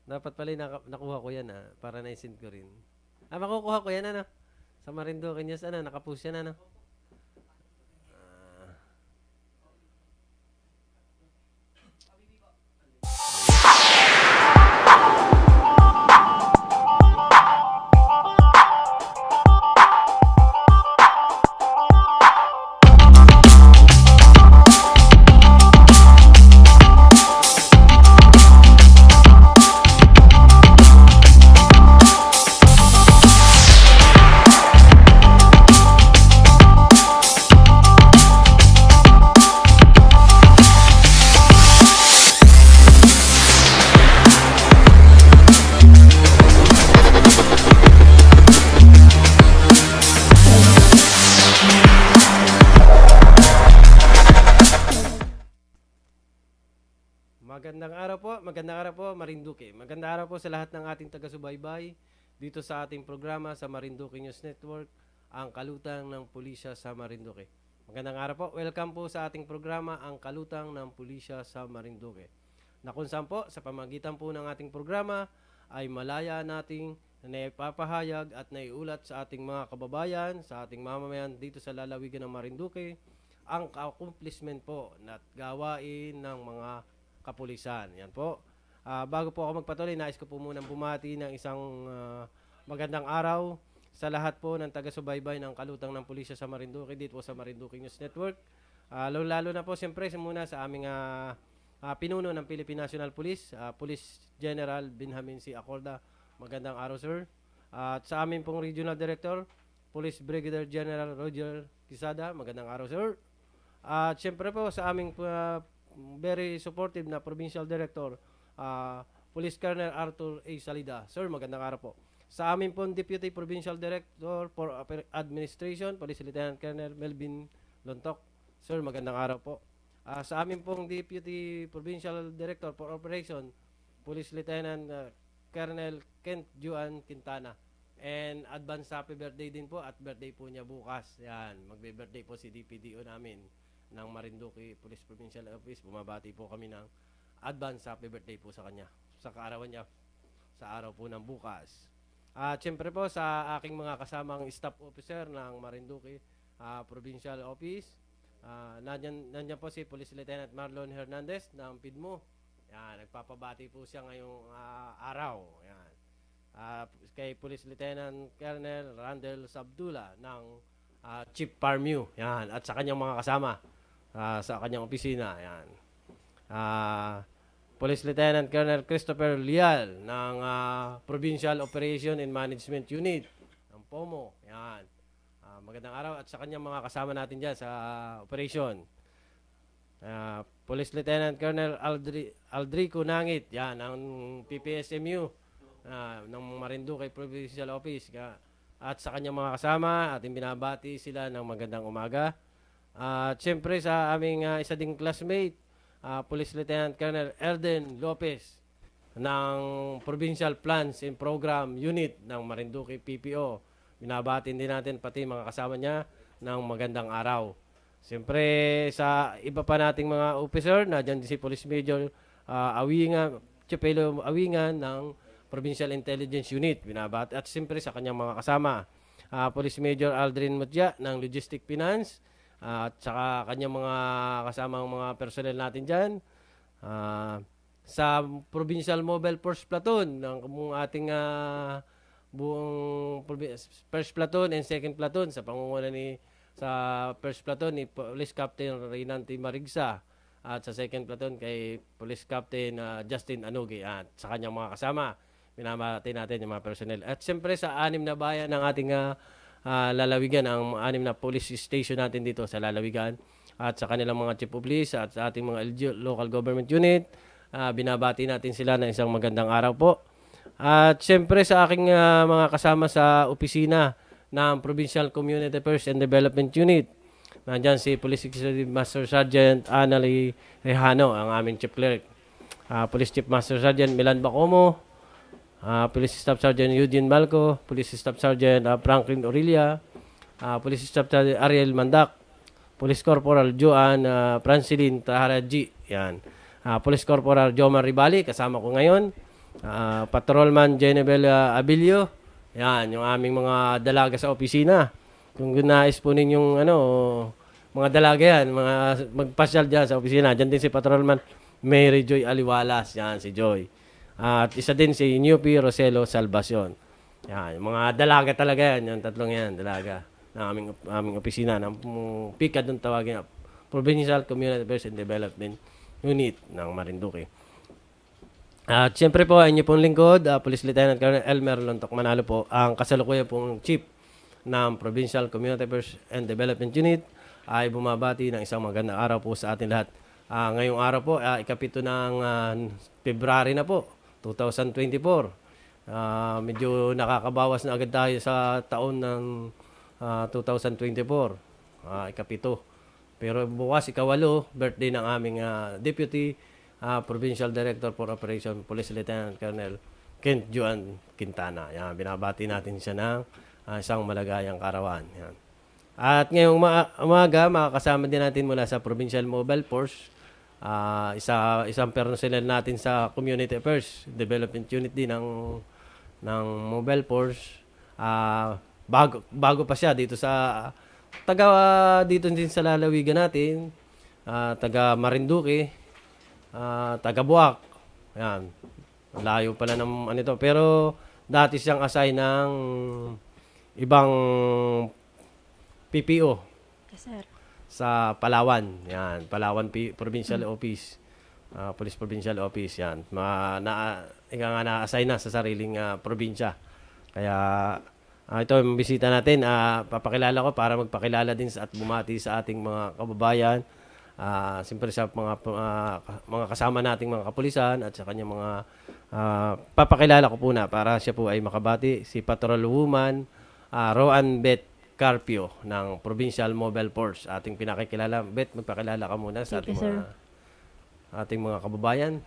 Dapat pala nakuha ko yan para na-send ko rin. Makukuha ko yan sa Marinduque News nakapost yan Magandang araw po, Marinduque. Magandang araw po sa lahat ng ating taga-subaybay dito sa ating programa sa Marinduque News Network, ang Kalutang ng Pulisya sa Marinduque. Magandang araw po, welcome po sa ating programa, ang Kalutang ng Pulisya sa Marinduque. Na kung saan po, sa pamagitan po ng ating programa, ay malaya nating naipapahayag at naiulat sa ating mga kababayan, sa ating mamamayan dito sa lalawigan ng Marinduque, ang accomplishment po at gawain ng mga kapulisan. Yan po. Bago po ako magpatuloy, nais ko po munang bumati ng isang magandang araw sa lahat po ng taga-subaybay ng Kalutang ng Pulisya sa Marinduque dito po sa Marinduque News Network. Lalo na po siyempre muna sa aming pinuno ng Philippine National Police, Police General Benjamin C. Acorda. Magandang araw, sir. At sa aming pong Regional Director, Police Brigadier General Roger Quisada. Magandang araw, sir. At siyempre po sa aming very supportive na Provincial Director, Police Colonel Arthur A. Salida. Sir, magandang araw po. Sa amin pong Deputy Provincial Director for Administration, Police Lieutenant Colonel Melvin Lontok. Sir, magandang araw po. Sa amin pong Deputy Provincial Director for Operation, Police Lieutenant Colonel Kent Juan Quintana. And advance happy birthday din po at birthday po niya bukas. Yan, magbe-birthday po si DPDO namin ng Marinduque Police Provincial Office. Bumabati po kami ng advance happy birthday po sa kanya sa kaarawan niya sa araw po ng bukas. At siyempre po sa aking mga kasamang staff officer ng Marinduque Provincial Office, nandiyan po si Police Lieutenant Marlon Hernandez ng PIDMO. Yan, nagpapabati po siya ngayong araw. Yan. Kay Police Lieutenant Colonel Randel Sabdula ng Chief Parmew. Yan, at sa kanyang mga kasama sa kanyang opisina. Yan. Police Lieutenant Colonel Christopher Lial ng Provincial Operation and Management Unit ng POMO. Yan. Magandang araw at sa kanyang mga kasama natin dyan sa operation. Police Lieutenant Colonel Aldrico Nangit, yan, ng PPSMU ng Marinduque Provincial Office. At sa kanyang mga kasama, ating binabati sila ng magandang umaga. At siyempre sa aming isa ding classmate, Police Lieutenant Colonel Erden Lopez ng Provincial Plans and Program Unit ng Marinduque PPO. Binabati din natin pati mga kasama niya ng magandang araw. Siyempre sa iba pa nating mga officer, nandiyan si Police Major Chapelo Awingan ng Provincial Intelligence Unit. Binabati at siyempre sa kanyang mga kasama, Police Major Aldrin Mutya ng Logistic Finance, at saka kanyang mga kasamang mga personnel natin dyan. Sa Provincial Mobile Force Platoon ng ating buong First Platoon and Second Platoon sa pangunguna sa First Platoon ni Police Captain Reynanti Marigsa at sa Second Platoon kay Police Captain Justin Anugi at sa kanyang mga kasama. Binabati natin yung mga personnel. At siyempre sa 6 na bayan ng ating lalawigan, ang 6 na police station natin dito sa lalawigan at sa kanilang mga chief of police at sa ating mga local government unit, binabati natin sila ng isang magandang araw po. At siyempre sa aking mga kasama sa opisina ng Provincial Community Affairs and Development Unit, nandyan si Police Executive Master Sergeant Annalie Rejano, ang aming chief clerk. Police Chief Master Sergeant Milan Bacomo, Police Staff Sergeant Eugene Malco, Police Staff Sergeant Franklin Aurelia, Police Staff Sergeant Ariel Mandak, Police Corporal Joan Francilin Taharaji, yan. Police Corporal Jomar Ribali, kasama ko ngayon. Patrolman Jenebel Abilio. Yan, yung aming mga dalaga sa opisina. Kung nais po ninyong mga dalaga yan, mga magpasyal dyan sa opisina. Dyan din si Patrolman Mary Joy Aliwalas. Yan, si Joy. At isa din si Nupi Roselo Salvacion. Yan, yung mga dalaga talaga yan. Yung tatlong yan, dalaga. Na aming opisina. Ng PICA doon tawagin. Provincial Community Affairs and Development Unit ng Marinduque. At siyempre po, inyo pong lingkod, Police Lieutenant Colonel Elmer Lontok Manalo po, ang kasalukuyan pong Chief ng Provincial Community Affairs and Development Unit ay bumabati ng isang magandang araw po sa atin lahat. Ngayong araw po, ikapito ng February na po, 2024. Medyo nakakabawas na agad tayo sa taon ng 2024, ikapito. Pero bukas, ikawalo, birthday ng aming Deputy Provincial Director for Operation Police Lieutenant Colonel Kent Juan Quintana. Yan, binabati natin siya ng isang malagayang karawan. Yan. At ngayong umaga, makakasama din natin mula sa Provincial Mobile Force, isang personnel natin sa Community Affairs Development Unit din ng Mobile Force. Bago pa siya dito sa dito din sa lalawigan natin, taga Marinduque, taga Buwak. Yan. Layo pala ng ito. Pero dati siyang assign ng ibang PPO. Yes, sir. Sa Palawan. Yan. Palawan Provincial Office. Police Provincial Office. Yan. Na-assign na sa sariling probinsya. Kaya ito yung bisita natin. Papakilala ko para magpakilala din at bumati sa ating mga kababayan. Siyempre sa mga kasama nating mga kapulisan at sa kanyang mga papakilala ko po na para siya po ay makabati si Patrolwoman Roan Beth Carpio ng Provincial Mobile Force. Ating pinakikilala. Beth, magpakilala ka muna sa ating mga kababayan.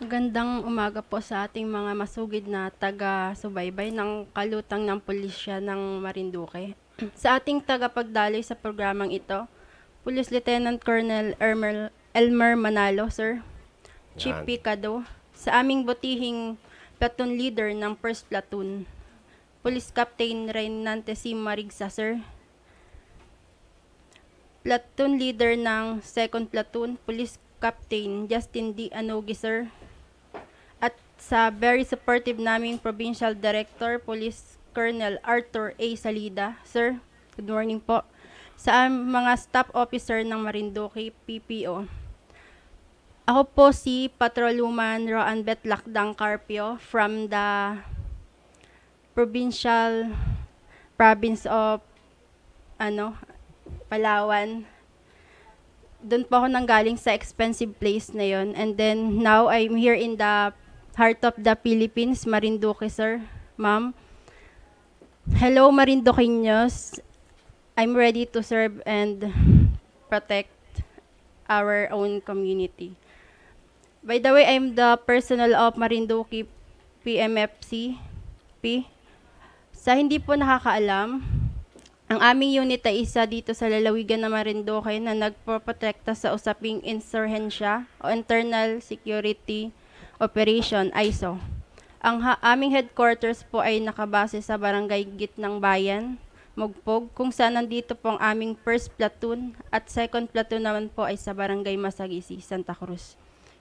Magandang umaga po sa ating mga masugid na taga-subaybay ng kalutang ng pulisya ng Marinduque. Sa ating tagapagdaloy sa programang ito, Police Lieutenant Colonel Elmer Manalo, sir. Chief Picado. Sa aming butihing platoon leader ng 1st Platoon, Police Captain Reynante C. Marigsa, sir. Platoon leader ng 2nd Platoon, Police Captain Justin D. Anogi, sir. At sa very supportive naming Provincial Director, Police Colonel Arthur A. Salida, sir. Good morning po. Sa mga staff officer ng Marinduque PPO. Ako po si Patrolwoman Roan Beth Lakdang Carpio from the Province of Palawan. Doon po ako nanggaling sa expensive place na yon. And then now I'm here in the heart of the Philippines, Marinduque, sir. Ma'am. Hello, Marinduqueños. I'm ready to serve and protect our own community. By the way, I'm the personnel of Marinduque PMFC P. Sa hindi po nakakaalam, ang aming unit ay isa dito sa lalawigan ng Marinduque na nagpoprotekta sa usaping insurhensya o Internal Security Operation, ISO. Ang aming headquarters po ay nakabase sa Barangay Gitnang Bayan, Mugpog, kung saan nandito po ang aming 1st Platoon at 2nd Platoon naman po ay sa Barangay Masagisi, Santa Cruz.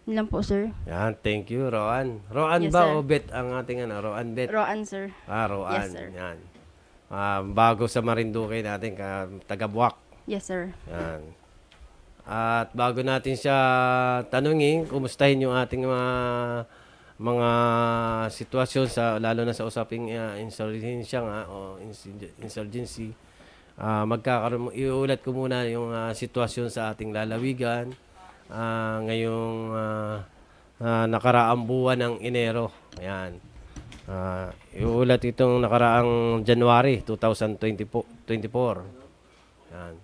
Yun lang po, sir. Yan, thank you, Roan. Roan Yes, ba sir. o Beth ang ating Roan Beth? Roan, sir. Roan. Yes, sir. Yan. Bago sa Marinduque natin, taga-Buwak. Yes, sir. Yan. At bago natin siya tanungin, kumustahin yung ating mga sitwasyon lalo na sa usaping insurgency insurgency. Iulat ko muna yung sitwasyon sa ating lalawigan ngayong nakaraang buwan ng Enero. Ayan. Iulat itong nakaraang January 2024. Ayan.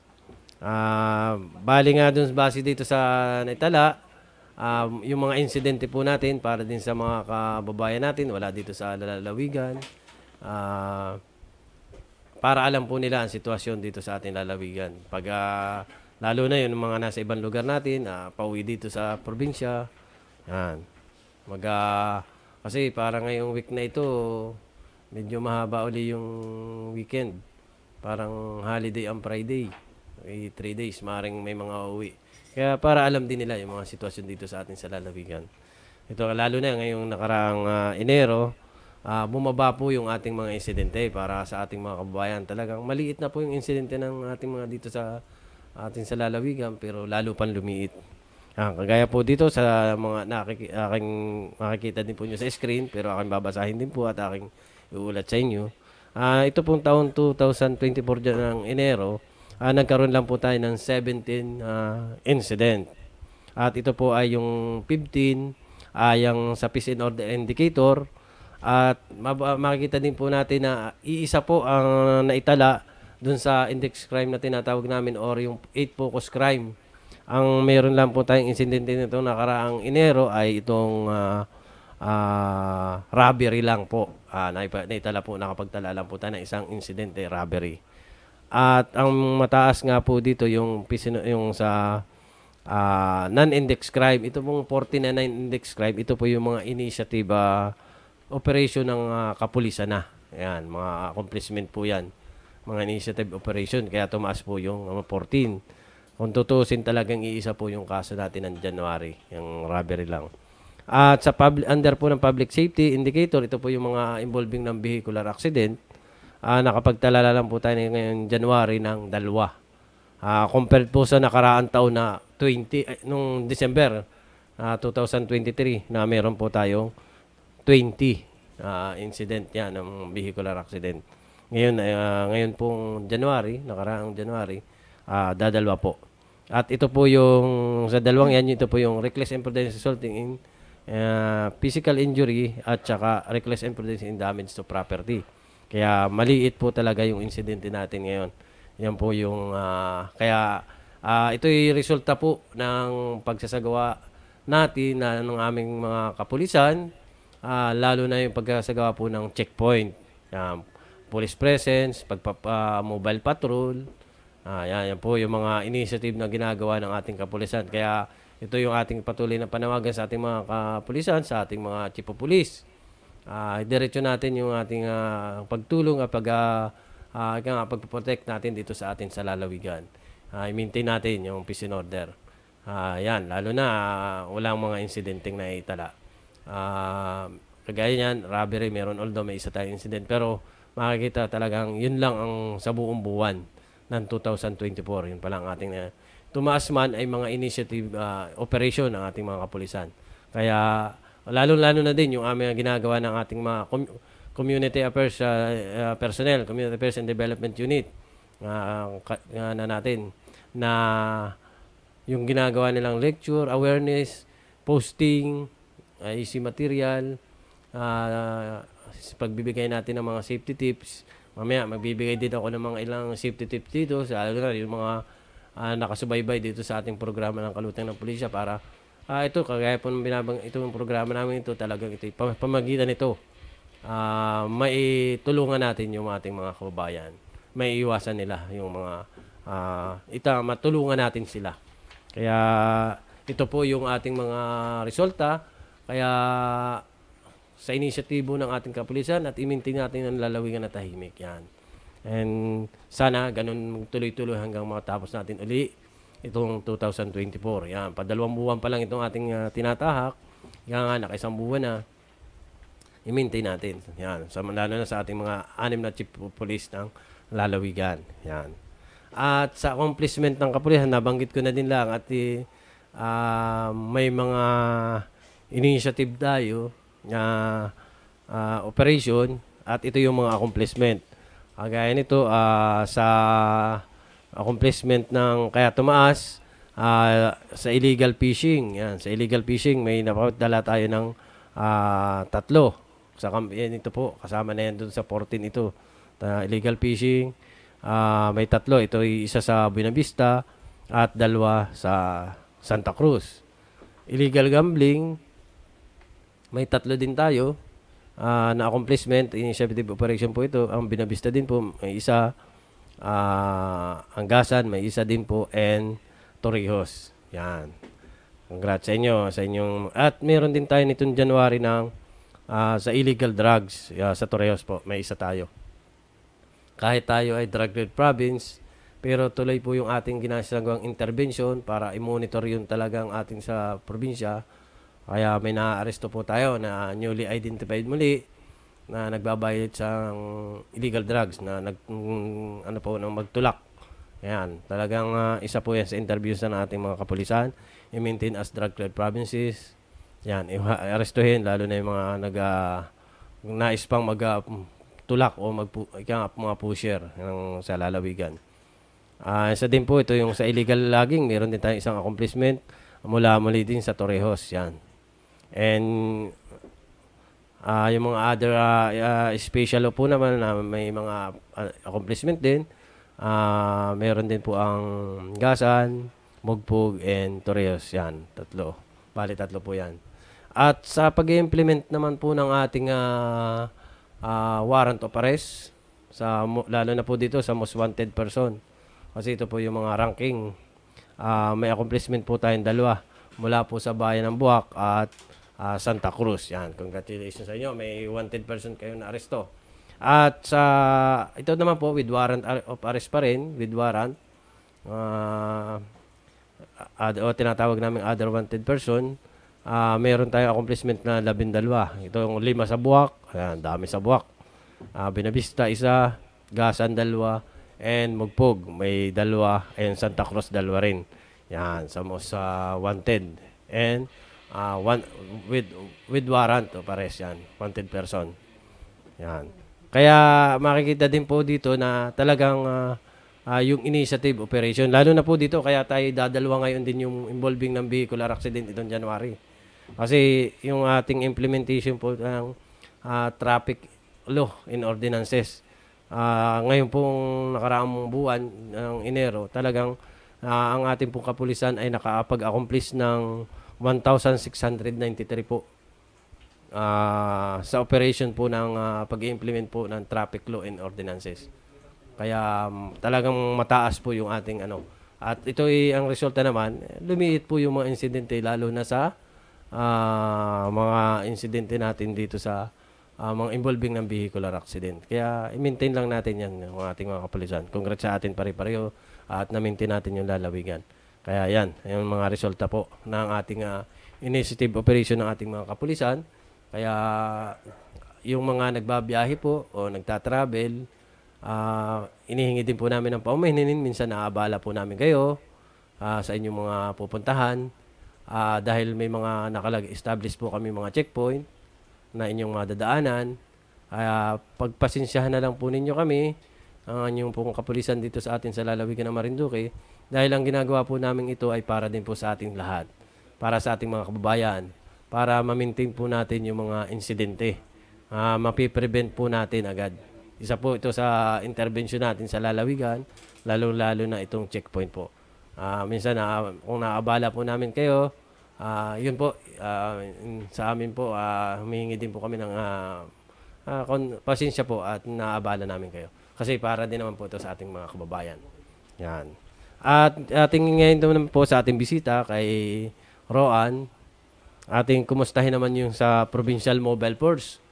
Bali nga dun base dito sa naitala, yung mga insidente po natin para din sa mga kababayan natin wala dito sa lalawigan, para alam po nila ang sitwasyon dito sa ating lalawigan pag lalo na yun mga nasa ibang lugar natin, pauwi dito sa probinsya. Yan. Kasi para ngayong week na ito, medyo mahaba uli yung weekend. Parang holiday ang Friday. 3 days, maaaring may mga uuwi. Kaya para alam din nila yung mga sitwasyon dito sa atin sa lalawigan. Ito, lalo na ngayong nakaraang Enero, bumaba po yung ating mga insidente para sa ating mga kababayan. Talagang maliit na po yung insidente ng ating mga dito sa atin sa lalawigan, pero lalo pang lumiit. Kagaya po dito sa mga aking makikita din po nyo sa screen, pero aking babasahin din po at aking iulat sa inyo. Ito pong taon 2024 dyan ng Enero, nagkaroon lang po tayo ng 17 incident. At ito po ay yung 15 yung sa peace and order indicator. At makikita din po natin na iisa po ang naitala dun sa index crime na tinatawag namin or yung 8 focus crime. Ang meron lang po tayong incident nito nakaraang Enero ay itong robbery lang po. Naitala po, nakapagtala lang po tayo ng isang incident, robbery. At ang mataas nga po dito yung sa non-index crime. Ito pong 49 index crime. Ito po yung mga initiative operation ng kapulisan na. Ayan, mga accomplishment po yan. Mga initiative operation. Kaya tumaas po yung 14. Kung tutusin talagang iisa po yung kaso natin ng January. Yung robbery lang. At sa under po ng public safety indicator, ito po yung mga involving ng vehicular accident. Nakapagtalala lang po tayo ngayon January ng 2. Compared po sa nakaraang taon na nung December 2023 na meron po tayong 20 incident yan ng vehicular accident. Ngayon pong January, nakaraang January, dadalwa po. At ito po yung sa dalawang yan, ito po yung reckless imprudence resulting in physical injury at saka reckless imprudence in damage to property. Kaya maliit po talaga yung insidente natin ngayon. Yan po yung ito yung resulta po ng pagsasagawa natin ng aming mga kapulisan, lalo na yung pagsasagawa po ng checkpoint, police presence, mobile patrol. Yan po yung mga initiative na ginagawa ng ating kapulisan. Kaya ito yung ating patuloy na panawagan sa ating mga kapulisan, sa ating mga chief of police. Diretso natin yung ating pagtulong at pagprotect natin dito sa atin sa lalawigan. I-maintain natin yung peace and order. Yan, lalo na walang mga insidenteng na itala. Kagaya niyan, robbery, meron although may isa tayong incident. Pero makikita talagang yun lang ang sa buong buwan ng 2024. Yun pala ang ating tumaas man ay mga initiative operation ng ating mga kapulisan. Kaya lalo-lalo na din yung aming ginagawa ng ating mga community affairs personnel, community affairs and development unit na natin na yung ginagawa nilang lecture, awareness, posting, easy material, pagbibigay natin ng mga safety tips. Mamaya magbibigay din ako ng mga ilang safety tips dito, lalo na yung mga nakasubaybay dito sa ating programa ng Kalutang ng Pulisya para ito, kagaya po itong programa namin ito, talagang ito, pamagitan ito, maitulungan natin yung ating mga kababayan. May iwasan nila yung mga, matulungan natin sila. Kaya, ito po yung ating mga resulta. Kaya, sa inisyatibo ng ating kapulisan at i-maintain natin ang lalawigan na tahimik. Yan. And sana, ganun tuloy-tuloy hanggang matapos natin uli itong 2024. Yan, pa2 buwan pa lang itong ating tinatahak. Yan nga, nakaisang buwan na. I-maintain natin. Yan, lalo na sa ating mga 6 na chief of police ng lalawigan. Yan. At sa accomplishment ng kapulisan, nabanggit ko na din lang at may mga initiative tayo na operation at ito yung mga accomplishment. Gaya nito, sa accomplishment ng kaya tumaas sa illegal fishing. Yan, sa illegal fishing may napadala tayo ng 3. Yan ito po, kasama na yan doon sa 14 ito. Illegal fishing, may 3. Ito isa sa Buenavista at 2 sa Santa Cruz. Illegal gambling, may 3 din tayo na accomplishment, initiative operation po ito. Ang Buenavista din po, may isa. Anggasan, may isa din po, and Torrijos. Yan. Congrats sa inyo, sa inyong... At meron din tayo nitong January ng sa illegal drugs sa Torreos po. May isa tayo. Kahit tayo ay drug-red province, pero tuloy po yung ating ginasagawang intervention para i-monitor yun talagang ating sa probinsya. Kaya may na-aresto po tayo na newly identified muli na nagbabayad sa illegal drugs na ano po, nang magtulak. Ayan, talagang isa po yan sa interviews na ating mga kapulisan. I-maintain as drug-red provinces. Yan, i-arestuhin lalo na yung mga nais pang tulak o mga pusher sa lalawigan. Isa din po ito yung sa illegal logging, meron din tayong isang accomplishment muli din sa Torrejos. Yan. And yung mga other special po naman na may mga accomplishment din, meron din po ang Gasan, Mugpug, and Torrejos. Yan, tatlo. Bali, tatlo po yan. At sa pag-implement naman po ng ating warrant of arrest, lalo na po dito sa most wanted person. Kasi ito po yung mga ranking. May accomplishment po tayong dalawa mula po sa bayan ng Buwak at Santa Cruz. Yan, congratulations sa inyo. May wanted person kayo na aresto. At ito naman po with warrant of arrest pa rin, with warrant. O tinatawag namin other wanted person. Meron tayong accomplishment na 12. Ito yung 5 sa Buwak. Ayan, dami sa Buwak. Binavista, 1. Gasan, 2. And Mugpog, may 2. And Santa Cruz, 2 rin. Yan, sa most wanted. And with warrant o pares yan. Wanted person. Yan. Kaya makikita din po dito na talagang yung initiative operation. Lalo na po dito, kaya tayo dadalwa ngayon din yung involving ng vehicular accident itong January. Kasi yung ating implementation po ng traffic law and ordinances. Ngayon pong nakaraang buwan ng Enero, talagang ang ating pong kapulisan ay nakapag-accomplish ng 1,693 po sa operation po ng pag-implement po ng traffic law and ordinances. Kaya talagang mataas po yung ating ano. At ito ay ang resulta naman, lumiit po yung mga insidente lalo na sa mga insidente natin dito sa mga involving ng vehicular accident. Kaya i-maintain lang natin yan ng ating mga kapulisan. Congrats sa atin pare-pareho at na-maintain natin yung lalawigan. Kaya yan, yung mga resulta po ng ating initiative operation ng ating mga kapulisan. Kaya yung mga nagbabiyahe po o nagtatravel, inihingi din po namin ng paumanhin. Minsan naabala po namin kayo sa inyong mga pupuntahan dahil may mga nakalag-establish po kami mga checkpoint na inyong madadaanan. Pagpasensyahan na lang po ninyo kami ang inyong pong kapulisan dito sa atin sa lalawigan ng Marinduque dahil ang ginagawa po namin ito ay para din po sa ating lahat, para sa ating mga kababayan, para ma-maintain po natin yung mga insidente. Mapiprevent po natin agad. Isa po ito sa intervention natin sa lalawigan, lalo-lalo na itong checkpoint po. Minsan kung naabala po namin kayo, yun po, sa amin po, humihingi din po kami ng pasensya po at naabala namin kayo. Kasi para din naman po ito sa ating mga kababayan. Yan. At ating ngayon naman po sa ating bisita kay Roan, ating kumustahin naman yung sa Provincial Mobile Force.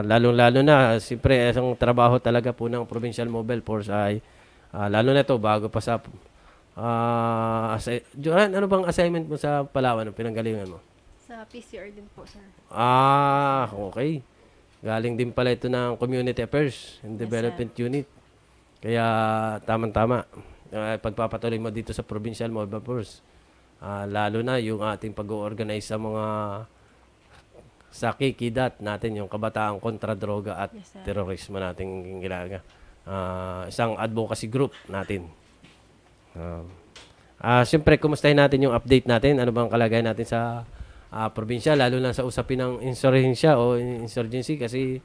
Lalo-lalo na, siyempre, isang trabaho talaga po ng Provincial Mobile Force ay, lalo na ito, bago pa sa, Joran, ano bang assignment mo sa Palawan, ang pinanggalingan mo? Sa PCR din po, sir. Okay. Galing din pala ito ng Community Affairs and Development Unit. Kaya, tamang-tama. Pagpapatuloy mo dito sa Provincial Mobile Force. Lalo na yung ating pag-organize sa mga sa kikidat natin, yung kabataan kontra droga at terorismo natin ginagawa. Isang advocacy group natin. Siyempre, kumustahin natin yung update natin. Ano bang kalagayan natin sa probinsya, lalo na sa usapin ng insurgensya o insurgency kasi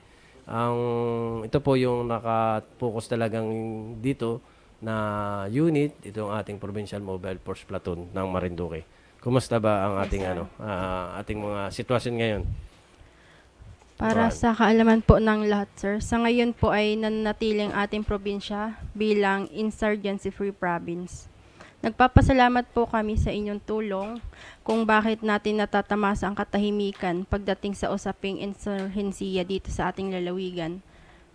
ito po yung nakapokus talagang dito na unit, itong ating Provincial Mobile Force Platoon ng Marinduque. Kumusta ba ang ating ating mga sitwasyon ngayon? Para sa kaalaman po ng lahat, sir, sa ngayon po ay nananatiling ating probinsya bilang insurgency-free province. Nagpapasalamat po kami sa inyong tulong kung bakit natin natatamasa ang katahimikan pagdating sa usaping insurhensiya dito sa ating lalawigan.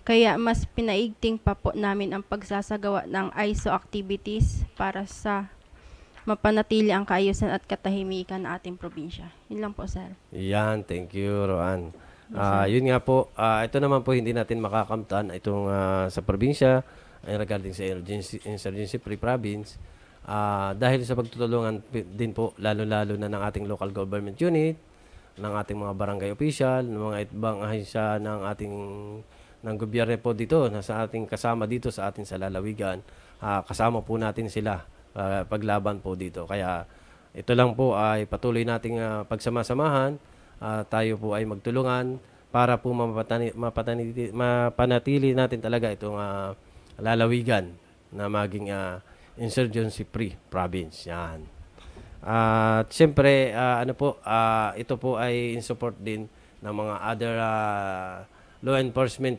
Kaya mas pinaigting pa po namin ang pagsasagawa ng ISO activities para sa mapanatili ang kaayusan at katahimikan ng ating probinsya. Yun lang po, sir. Yan, thank you, Roan. Yes, Yun nga po, ito naman po hindi natin makakamtan itong sa probinsya regarding sa insurgency-free province. Dahil sa pagtutulungan din po, lalo-lalo na ng ating local government unit, ng ating mga barangay official, ng mga ibang ahensya ng ating ng gobyerno po dito, na sa ating kasama dito sa ating sa lalawigan, kasama po natin sila paglaban po dito. Kaya ito lang po ay patuloy nating pagsamasamahan, tayo po ay magtulungan para po mapanatili natin talaga itong lalawigan na maging insurgency-free province. Yan. At siyempre, ito po ay in support din ng mga other law enforcement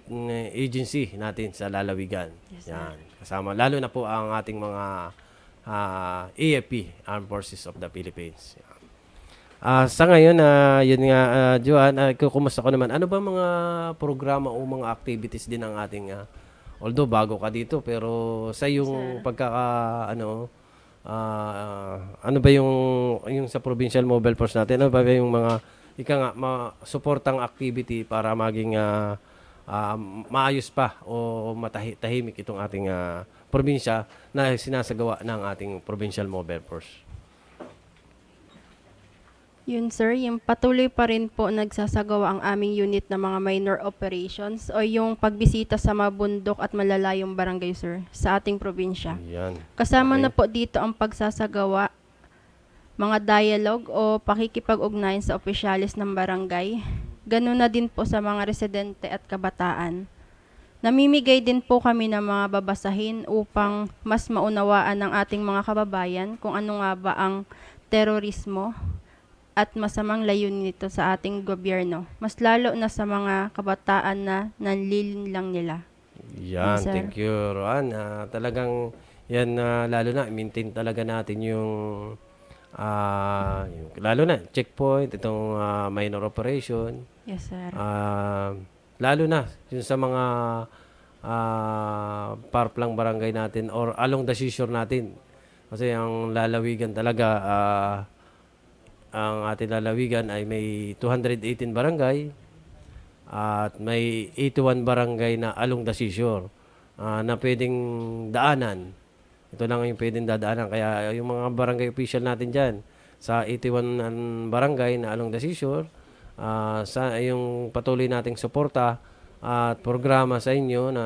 agency natin sa lalawigan. Yes, yan. Kasama, lalo na po ang ating mga AFP, Armed Forces of the Philippines. Yan. Sa ngayon, yun nga, Joan, kumusta ko naman, ano ba mga programa o mga activities din ang ating although bago ka dito, pero sa yung ano ba yung sa Provincial Mobile Force natin, ano ba yung mga suportang activity para maging maayos pa o tahimik itong ating probinsya na sinasagawa ng ating Provincial Mobile Force? Yun, sir, yung patuloy pa rin po nagsasagawa ang aming unit ng mga minor operations o yung pagbisita sa mga bundok at malalayong barangay, sir, sa ating probinsya. Yan. Kasama Okay. na po dito ang pagsasagawa, mga dialogue o pakikipag-ugnayan sa opisyalis ng barangay. Ganun na din po sa mga residente at kabataan. Namimigay din po kami ng mga babasahin upang mas maunawaan ng ating mga kababayan kung ano nga ba ang terorismo at masamang layunin nito sa ating gobyerno. Mas lalo na sa mga kabataan na nanlilinlang nila. Yan, Yes, sir. thank you, Roan. Talagang yan, lalo na, maintain talaga natin yung lalo na, checkpoint, itong minor operation. Yes, sir. Lalo na, yung sa mga parplang barangay natin or along the seashore natin. Kasi ang lalawigan talaga, ang ating lalawigan ay may 218 barangay at may 81 barangay na along the seashore na pwedeng daanan. Ito lang yung pwedeng dadaanan. Kaya yung mga barangay official natin dyan, sa 81 barangay na along the seashore, sa yung patuloy nating suporta at programa sa inyo na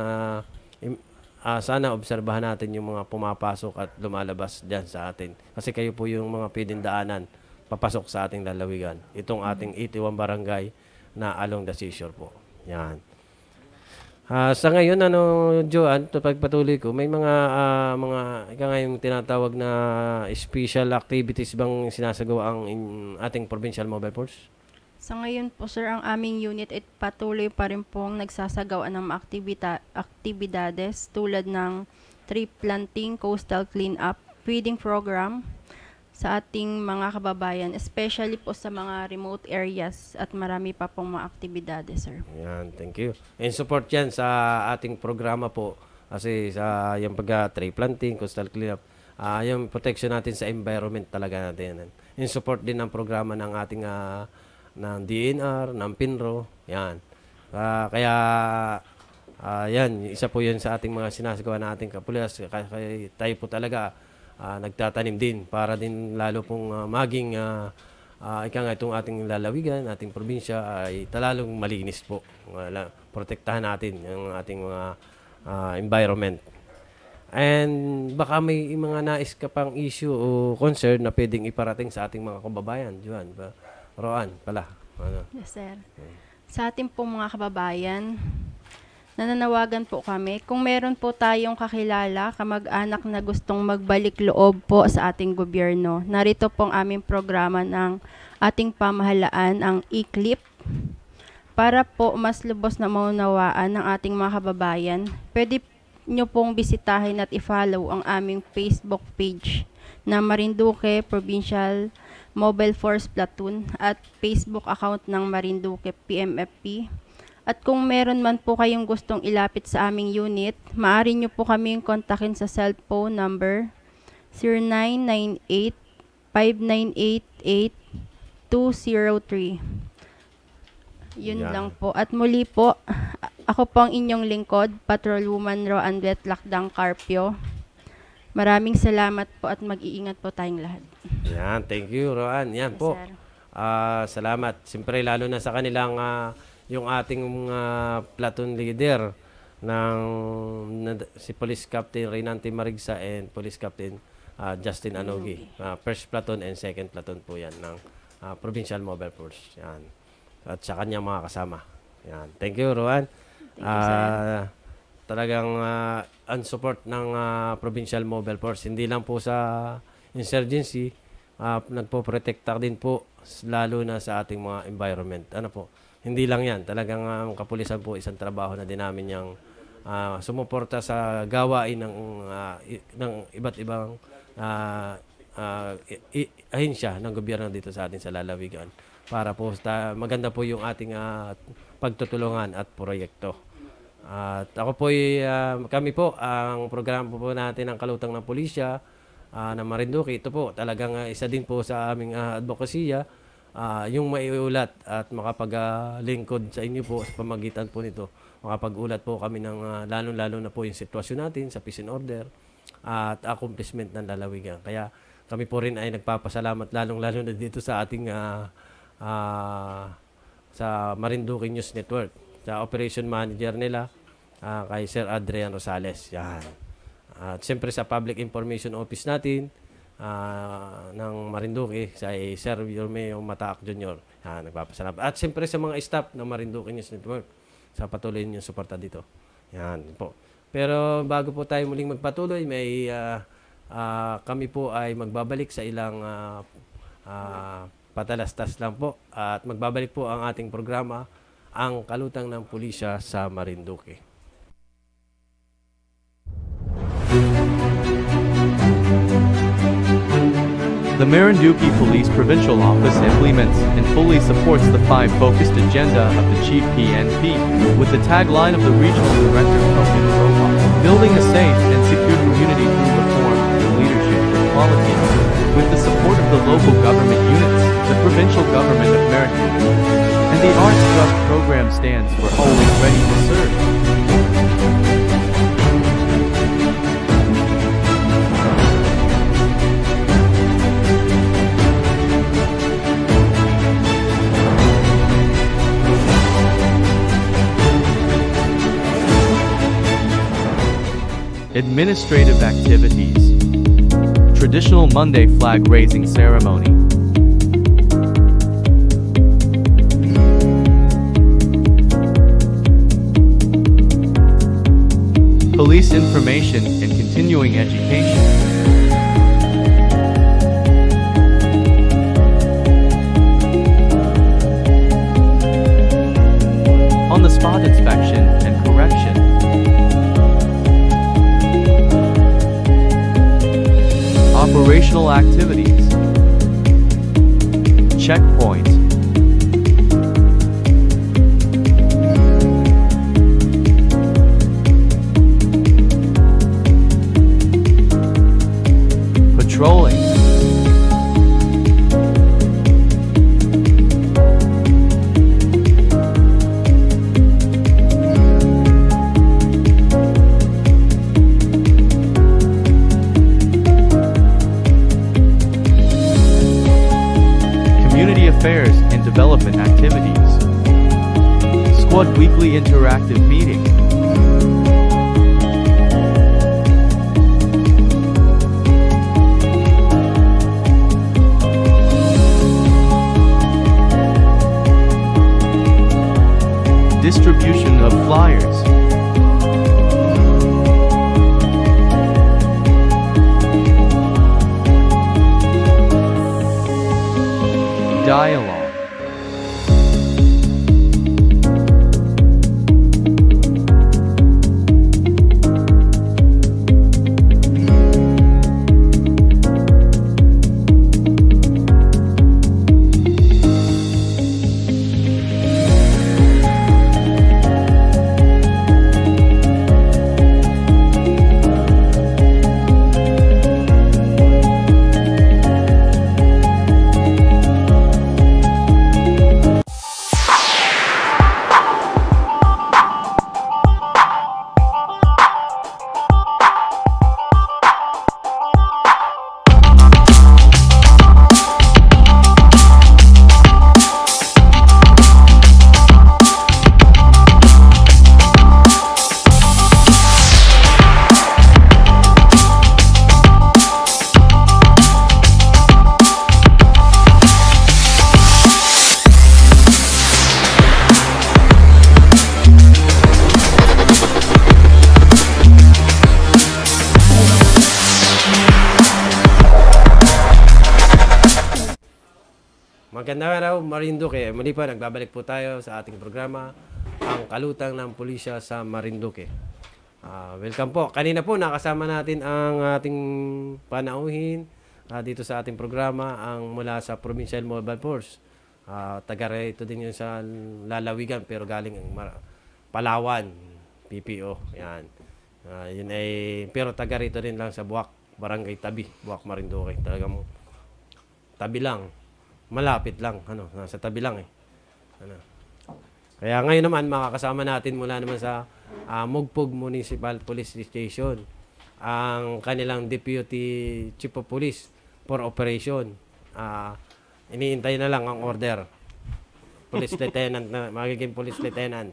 sana obserbahan natin yung mga pumapasok at lumalabas dyan sa atin. Kasi kayo po yung mga pwedeng daanan papasok sa ating lalawigan. Itong ating 81 barangay na along the seashore po. Yan. Sa ngayon, Joan, pagpatuloy ko, may mga yung tinatawag na special activities bang sinasagawa ang ating Provincial Mobile Force? Sa ngayon po, sir, ang aming unit ay patuloy pa rin pong nagsasagawa ng mga aktibidades tulad ng tree planting, coastal cleanup, feeding program sa ating mga kababayan, especially po sa mga remote areas at marami pa pong mga aktibidades, sir. Yan, thank you. And support yan sa ating programa po kasi sa yung tree planting, coastal cleanup, yung protection natin sa environment talaga natin. In support din ng programa ng ating ng DNR, ng PINRO, yan. Kaya yan, isa po yan sa ating mga sinasagawa nating kapulias. Kaya tayo po talaga nagtatanim din para din lalo pong maging itong ating lalawigan, ating probinsya ay talalong malinis po. Protektahan natin ang ating mga environment. And baka may mga nais ka pang issue o concern na pwedeng iparating sa ating mga kababayan, Juan. Roan pala. Yes, sir. Sa ating pong mga kababayan, nananawagan po kami, kung meron po tayong kakilala, kamag-anak na gustong magbalik loob po sa ating gobyerno, narito pong aming programa ng ating pamahalaan, ang e-clip, para po mas lubos na maunawaan ng ating mga kababayan. Pwede nyo pong bisitahin at i-follow ang aming Facebook page na Marinduque Provincial Mobile Force Platoon at Facebook account ng Marinduque PMFP. At kung meron man po kayong gustong ilapit sa aming unit, maaari nyo po kaming kontakin sa cellphone number 0998-5988-203. Yun Yan. lang po. At muli po, ako po ang inyong lingkod, Patrolwoman Roandet Lakdang Carpio. Maraming salamat po at mag-iingat po tayong lahat. Yan, thank you, Roan. Yan Yes, po. sir. Salamat. Siyempre, lalo na sa kanilang, yung ating platoon leader si Police Captain Reynante Marigsa and Police Captain Justin Anogi. First platoon and second platoon po yan ng Provincial Mobile Force. Yan. At sa kanyang mga kasama. Yan. Thank you, Roan. Thank you, sir. Talagang ang support ng Provincial Mobile Force, hindi lang po sa insurgency, nagpo-protecta din po lalo na sa ating mga environment. Ano po? Hindi lang yan. Talagang ang kapulisan po isang trabaho na din namin yung sumuporta sa gawain ng iba't ibang ahensya ng gobyerno dito sa atin sa lalawigan para po maganda po yung ating pagtutulungan at proyekto. At ako po kami po ang programa po natin ng Kalutang ng Pulisya ng Marinduque. Ito po talagang isa din po sa aming advokasya, yung maiulat at makapaglingkod sa inyo po sa pamagitan po nito. Makapag-ulat po kami ng lalo na po yung sitwasyon natin sa peace and order at accomplishment ng lalawigan. Kaya kami po rin ay nagpapasalamat lalo na dito sa ating sa Marinduque News Network, sa operation manager nila, kay Sir Adrian Rosales. Yan. At siyempre sa Public Information Office natin ng Marinduque, sa Sir Romeo Mataak Jr. Yan, nagpapasalamat. At siyempre sa mga staff ng Marinduque News Network sa patuloy ninyong suporta dito. Yan po. Pero bago po tayo muling magpatuloy, may kami po ay magbabalik sa ilang patalastas lang po. At magbabalik po ang ating programa, ang Kalutang ng Pulisya sa Marinduque. The Marinduque Police Provincial Office implements and fully supports the 5-focused agenda of the Chief PNP, with the tagline of the Regional Director Program Profile, building a safe and secure community through reform and leadership quality, with the support of the local government units, the provincial government of Marinduque, and the Arts Trust program stands for always ready to serve. Administrative activities. Traditional Monday flag raising ceremony. Police information and continuing education. On-the-spot inspection and correction. Operational activities. Checkpoint. Patrolling. Community affairs and development activities. Squad weekly interactive meeting. Distribution of flyers. Dialogue. Magandang araw, Marinduque. Muli pa, nagbabalik po tayo sa ating programa, ang kalutang ng pulisya sa Marinduque. Welcome po. Kanina po, nakasama natin ang ating panauhin dito sa ating programa, ang mula sa Provincial Mobile Force. Taga rito din yun sa lalawigan, pero galing Palawan, PPO. Yan. Yun ay, pero taga rito rin lang sa Buwak, Barangay Tabi, Buwak, Marinduque. Talagang tabi lang. Malapit lang. Nasa tabi lang eh. Kaya ngayon naman, makakasama natin mula naman sa Mugpog Municipal Police Station ang kanilang Deputy Chief of Police for Operation. Iniintay na lang ang order. Police Lieutenant na, magiging Police Lieutenant.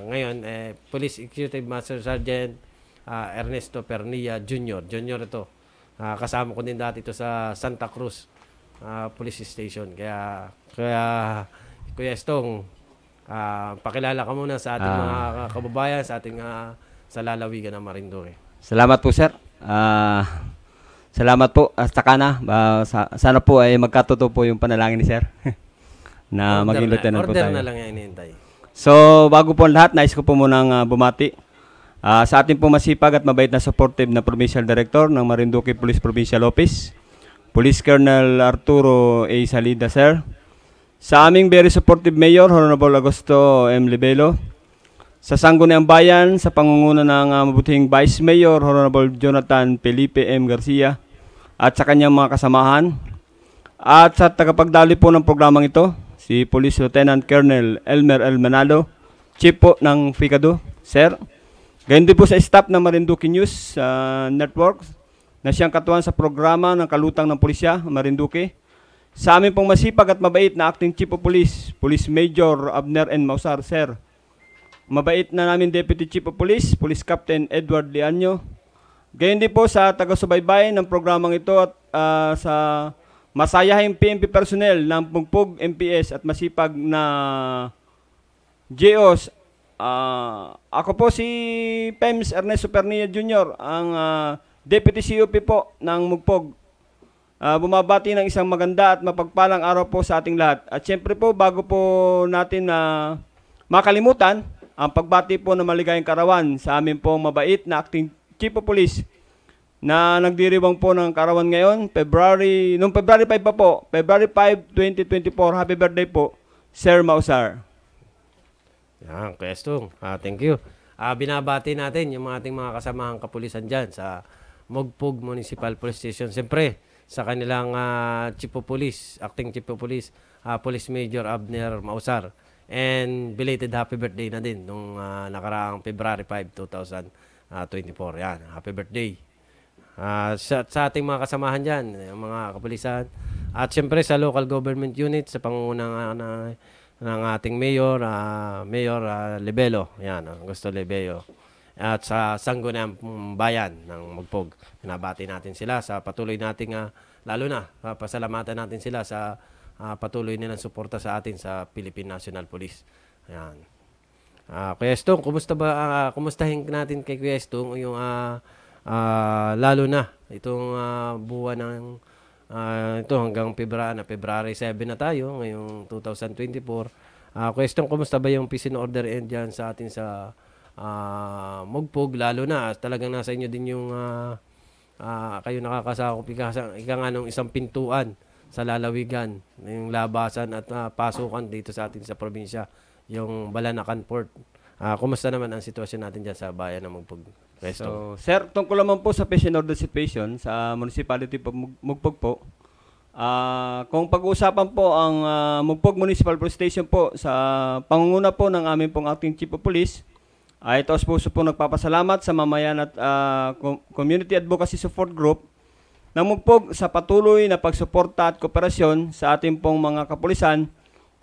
Ngayon, Police Executive Master Sergeant Ernesto Pernilla Jr. Junior ito. Kasama ko din dati ito sa Santa Cruz Police Station. Kaya Kuya Estong, pakilala ka muna sa ating mga kababayan, sa ating sa lalawigan ng Marinduque. Salamat po, sir. Salamat po. Hasta ka na. Sana po ay magkatotoo po yung panalangin ni sir na maging lieutenant po tayo. Order na lang yan inihintay. So, bago po lahat, nais ko po munang bumati sa ating po masipag at mabait na supportive na Provincial Director ng Marinduque Police Provincial Office, Police Colonel Arturo A. Salida, sir. Sa aming very supportive Mayor, Honorable Augusto M. Libelo. Sa Sangguniang Bayan, sa pangunguna ng mabuting Vice Mayor, Honorable Jonathan Felipe M. Garcia, at sa kanyang mga kasamahan. At sa tagapagdali po ng programang ito, si Police Lieutenant Colonel Elmer L. Manalo, Chief po ng FICADO, sir. Gayon din po sa staff ng Marinduque News Network na siyang katuan sa programa ng Kalutang ng Pulisya, Marinduque. Sa amin pong masipag at mabait na Acting Chief of Police, Police Major Abner N. Mausar, sir. Mabait na namin Deputy Chief of Police, Police Captain Edward Lianyo. Gayon din po sa taga-subaybay ng programang ito at sa masayahing PNP personnel ng Pugpog MPS at masipag na GOs. Ako po si PEMS Ernesto Pernilla Jr., ang Deputy COP po ng Mugpog. Bumabati ng isang maganda at mapagpalang araw po sa ating lahat. At syempre po, bago po natin makalimutan, ang pagbati po ng maligayang karawan sa amin pong mabait na Acting Chief of Police na nagdiriwang po ng karawan ngayon, noong February 5 pa po, February 5, 2024, happy birthday po, Sir Mausar. Yan, Kuya Estong, thank you. Binabati natin yung ating mga kasamahang kapulisan dyan sa Mugpog Municipal Police Station. Siyempre, sa kanilang Chief of Police, Acting Chief of Police, Police Major Abner Mausar. And belated happy birthday na din nung nakaraang February 5, 2024. Yan, happy birthday. Sa ating mga kasamahan dyan, mga kapulisan. At siyempre sa local government unit, sa pangunguna ng ating Mayor, Mayor Libelo. Yan, Augusto Libelo. At sa Sangguniang Bayan ng Mugpog. Pinabati natin sila sa patuloy nating, lalo na, pasalamatan natin sila sa patuloy nilang suporta sa atin sa Philippine National Police. Ayan. Kuya Estong, kumustahin natin kay Kuya Estong yung lalo na itong buwan ng ito hanggang February 7 na tayo ngayong 2024. Kuya Estong, kumusta ba yung peace and order dyan sa atin sa Mugpog, lalo na talagang nasa inyo din yung kayo nakakasakop ika nga nung isang pintuan sa lalawigan, yung labasan at pasukan dito sa atin sa probinsya, yung Balanacan Port. Kumusta naman ang sitwasyon natin dyan sa bayan ng Mugpog? So, sir, tungkol naman po sa peace and order situation sa Municipality of Mugpog po, kung pag-uusapan po ang Mugpog Municipal Police Station po sa pangunguna po ng aming pong Acting Chief of Police, ay ito po nagpapasalamat sa mamayan at Community Advocacy Support Group ng Mugpog sa patuloy na pagsuporta at kooperasyon sa ating pong mga kapulisan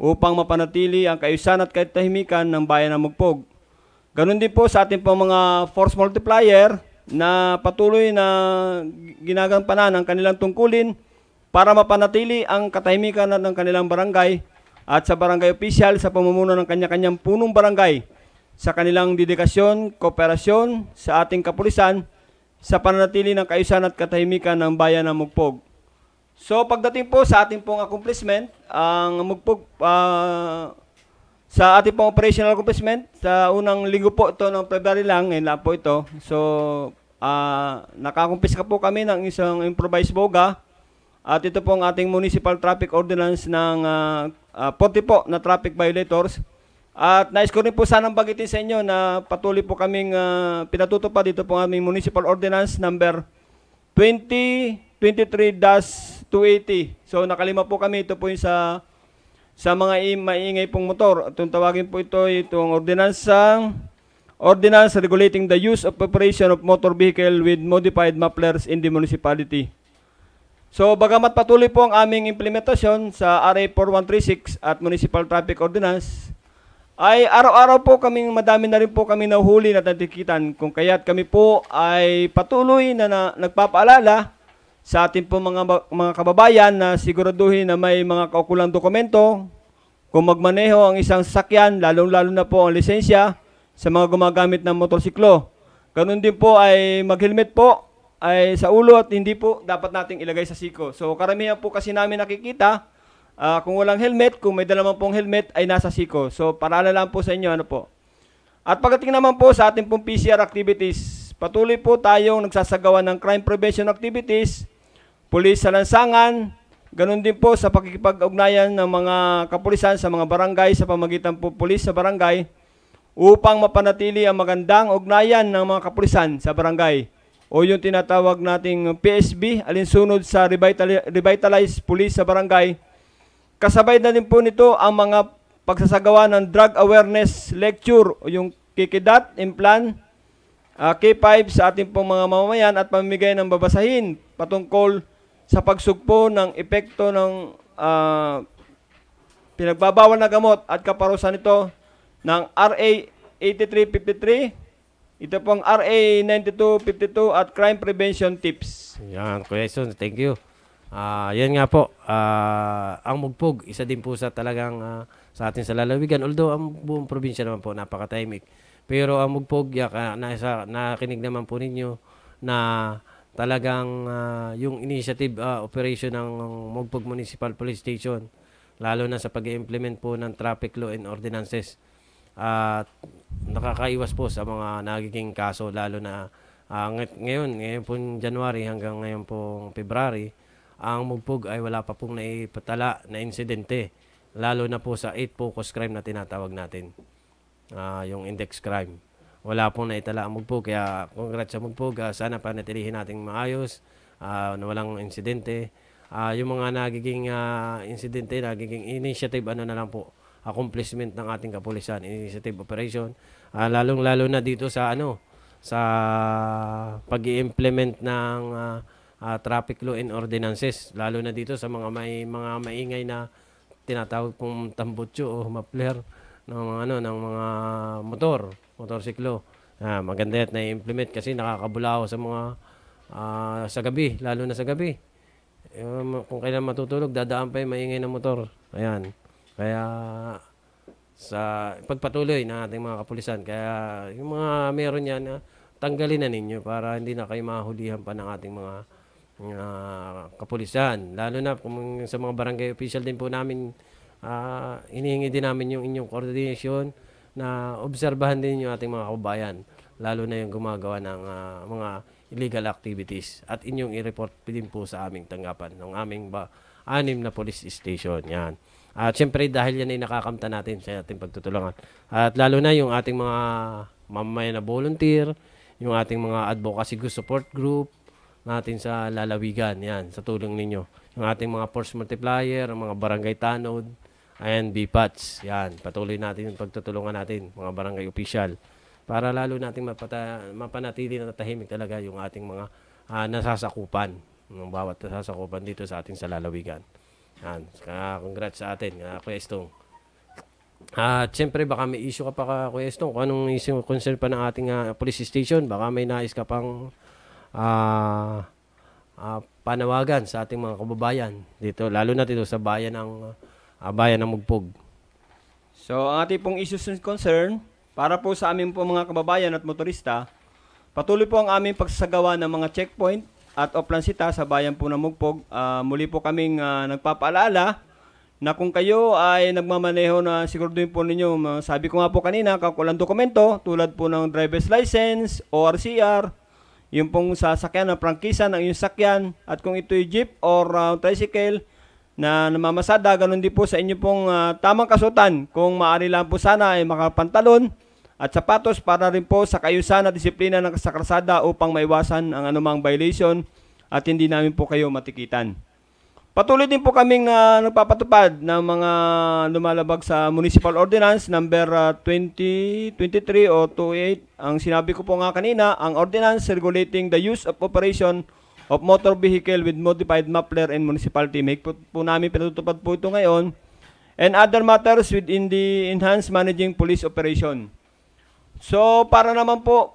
upang mapanatili ang kaayusan at katahimikan ng bayan ng Mugpog. Ganon din po sa ating pong mga force multiplier na patuloy na ginagampanan ang kanilang tungkulin para mapanatili ang katahimikan ng kanilang barangay at sa barangay official sa pamumuno ng kanya-kanyang punong barangay sa kanilang dedikasyon, kooperasyon sa ating kapulisan sa pananatili ng kaayusan at katahimikan ng bayan ng Mugpog. So pagdating po sa ating pong accomplishment, ang Mugpog sa ating pong operational accomplishment, sa unang linggo po ito ng February lang, ngayon lang po ito. So nakakumpiska po kami ng isang improvised boga. At ito po ang ating municipal traffic ordinance ng 40 po na traffic violators. At nais ko rin po sanang bagitin sa inyo na patuloy po kaming pinatutupad dito po ang aming municipal ordinance number 2023-280. So nakalima po kami, ito po yung sa mga maingay pong motor. Itong tawagin po itong ordinance regulating the use of operation of motor vehicle with modified mufflers in the municipality. So, bagamat patuloy po ang aming implementasyon sa RA 4136 at Municipal Traffic Ordinance, ay araw-araw po madami na rin po kami nahuhuli na natikitan. Kung kaya't kami po ay patuloy na nagpapaalala sa ating po mga kababayan na siguraduhin na may mga kaukulang dokumento kung magmaneho ang isang sasakyan, lalong-lalo na po ang lisensya sa mga gumagamit ng motorsiklo. Ganun din po ay mag-helmet po ay sa ulo at hindi po dapat nating ilagay sa siko. So karamihan po kasi namin nakikita, kung walang helmet, kung may dala man pong helmet ay nasa siko. So paalala lang po sa inyo, ano po. At pagdating naman po sa ating pong PCR activities, patuloy po tayong nagsasagawa ng crime prevention activities, pulis sa lansangan, ganun din po sa pakikipag-ugnayan ng mga kapulisan sa mga barangay sa pamagitan po pulis sa barangay upang mapanatili ang magandang ugnayan ng mga kapulisan sa barangay, o yung tinatawag nating PSB, alinsunod sa revitalized police sa barangay. Kasabay na din po nito ang mga pagsasagawa ng drug awareness lecture, o yung kikidat, implan, K5 sa ating pong mga mamamayan at pamimigay ng babasahin patungkol sa pagsugpo ng epekto ng pinagbabawal na gamot at kaparusahan nito ng RA 8353, ito pong RA 9252 at Crime Prevention Tips. Yan, Kuya Eston, thank you. Yan nga po, ang Mugpog, isa din po sa talagang sa atin sa lalawigan. Although ang buong probinsya naman po, napaka-tahimik. Pero ang Mugpog, nakinig naman po ninyo na talagang yung initiative operation ng Mugpog Municipal Police Station, lalo na sa pag-implement po ng traffic law and ordinances, at nakakaiwas po sa mga nagiging kaso, lalo na ngayon pong January hanggang ngayon pong February, ang Mugpog ay wala pa pong naipatala na insidente, lalo na po sa 8 focus crime na tinatawag natin, yung index crime. Wala pong naitala ang Mugpog, kaya congrats sa Mugpog. Sana panatilihin nating maayos, na walang insidente. Yung mga nagiging insidente, nagiging initiative, na lang po, accomplishment ng ating kapulisan, initiative operation, lalong-lalo na dito sa sa pag-i-implement ng traffic law and ordinances, lalo na dito sa mga maingay na tinatawag pong tambutso o muffler ng mga motorsiklo. Maganda at na-implement kasi nakakabulaw sa mga sa gabi, lalo na sa gabi. Kung kailan matutulog, dadaan pa yung maingay na motor. Ayan. Kaya sa pagpatuloy ng ating mga kapulisan, kaya yung mga meron yan, tanggalin na ninyo para hindi na kayo mahulihan pa ng ating mga kapulisan. Lalo na kung sa mga barangay official din po namin, hinihingi din namin yung inyong coordination na obserbahan din yung ating mga kababayan, lalo na yung gumagawa ng mga illegal activities, at inyong i-report din po sa aming tanggapan ng aming 6 na police station. Yan. At syempre dahil yan ay nakakamta natin sa ating pagtutulungan. At lalo na yung ating mga mamamayan na volunteer, yung ating mga advocacy support group natin sa lalawigan. Yan, sa tulong ninyo. Yung ating mga force multiplier, mga barangay tanod, and BPATS. Yan, patuloy natin yung pagtutulungan natin, mga barangay official. Para lalo natin mapanatili na tahimik talaga yung ating mga nasasakupan. Ng bawat nasasakupan dito sa ating sa lalawigan. Yan. Congrats sa atin, Kuya Estong. At siyempre, baka may issue ka pa, Kuya Estong, kung anong issue concern pa ng ating police station, baka may nais ka pang panawagan sa ating mga kababayan dito, lalo na dito sa bayan ng Mugpog. So, ang ating pong issues and concern, para po sa aming po mga kababayan at motorista, patuloy po ang aming pagsasagawa ng mga checkpoint at Oplansita sa bayan po ng Mugpog. Muli po kaming nagpapaalala na kung kayo ay nagmamaneho na siguraduhin po ninyo, sabi ko nga po kanina, kakulang dokumento tulad po ng driver's license, ORCR, yung pong sasakyan na prangkisa ng inyong sakyan, at kung ito'y jeep or tricycle na namamasada, ganun din po sa inyo pong tamang kasutan. Kung maaari lang po sana ay makapantalon at sapatos para rin po sa kayusan at disiplina ng sa kalsada upang maiwasan ang anumang violation at hindi namin po kayo matikitan. Patuloy din po kaming nagpapatupad ng mga lumalabag sa Municipal Ordinance number 2023 o 28. Ang sinabi ko po nga kanina, ang Ordinance regulating the use of operation of motor vehicle with modified muffler and municipality. May po namin pinatutupad po ito ngayon. And other matters within the enhanced managing police operation. So, para naman po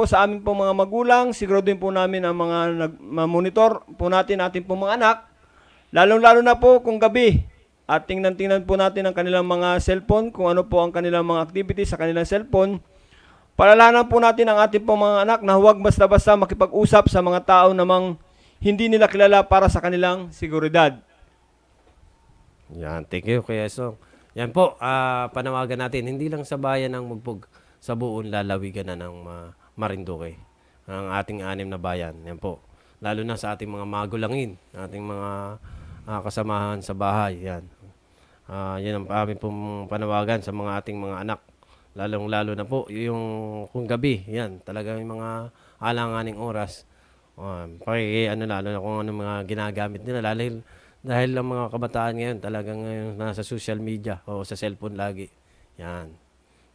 sa amin po mga magulang, siguraduhin po namin ang mga monitor po natin po mga anak, lalong-lalo na po kung gabi. At tingnan po natin ang kanilang mga cellphone, kung ano po ang kanilang mga activities sa kanilang cellphone. Palalanan po natin ang ating po mga anak na huwag basta-basta makipag-usap sa mga tao namang hindi nila kilala para sa kanilang seguridad. Yan, thank you Kuya Esong. Yan po, panawagan natin, hindi lang sa bayan ng Mugpog, sa buong lalawigan na ng Marinduque, ang ating 6 na bayan. Yan po. Lalo na sa ating mga magulangin, ating mga kasamahan sa bahay. Yan. Yan ang aming pong panawagan sa mga ating mga anak. Lalong-lalo na po yung kung gabi. Yan. Talagang yung mga alanganing oras. Lalo na kung ano mga ginagamit nila. Dahil ang mga kabataan ngayon talagang nasa social media o sa cellphone lagi. Yan.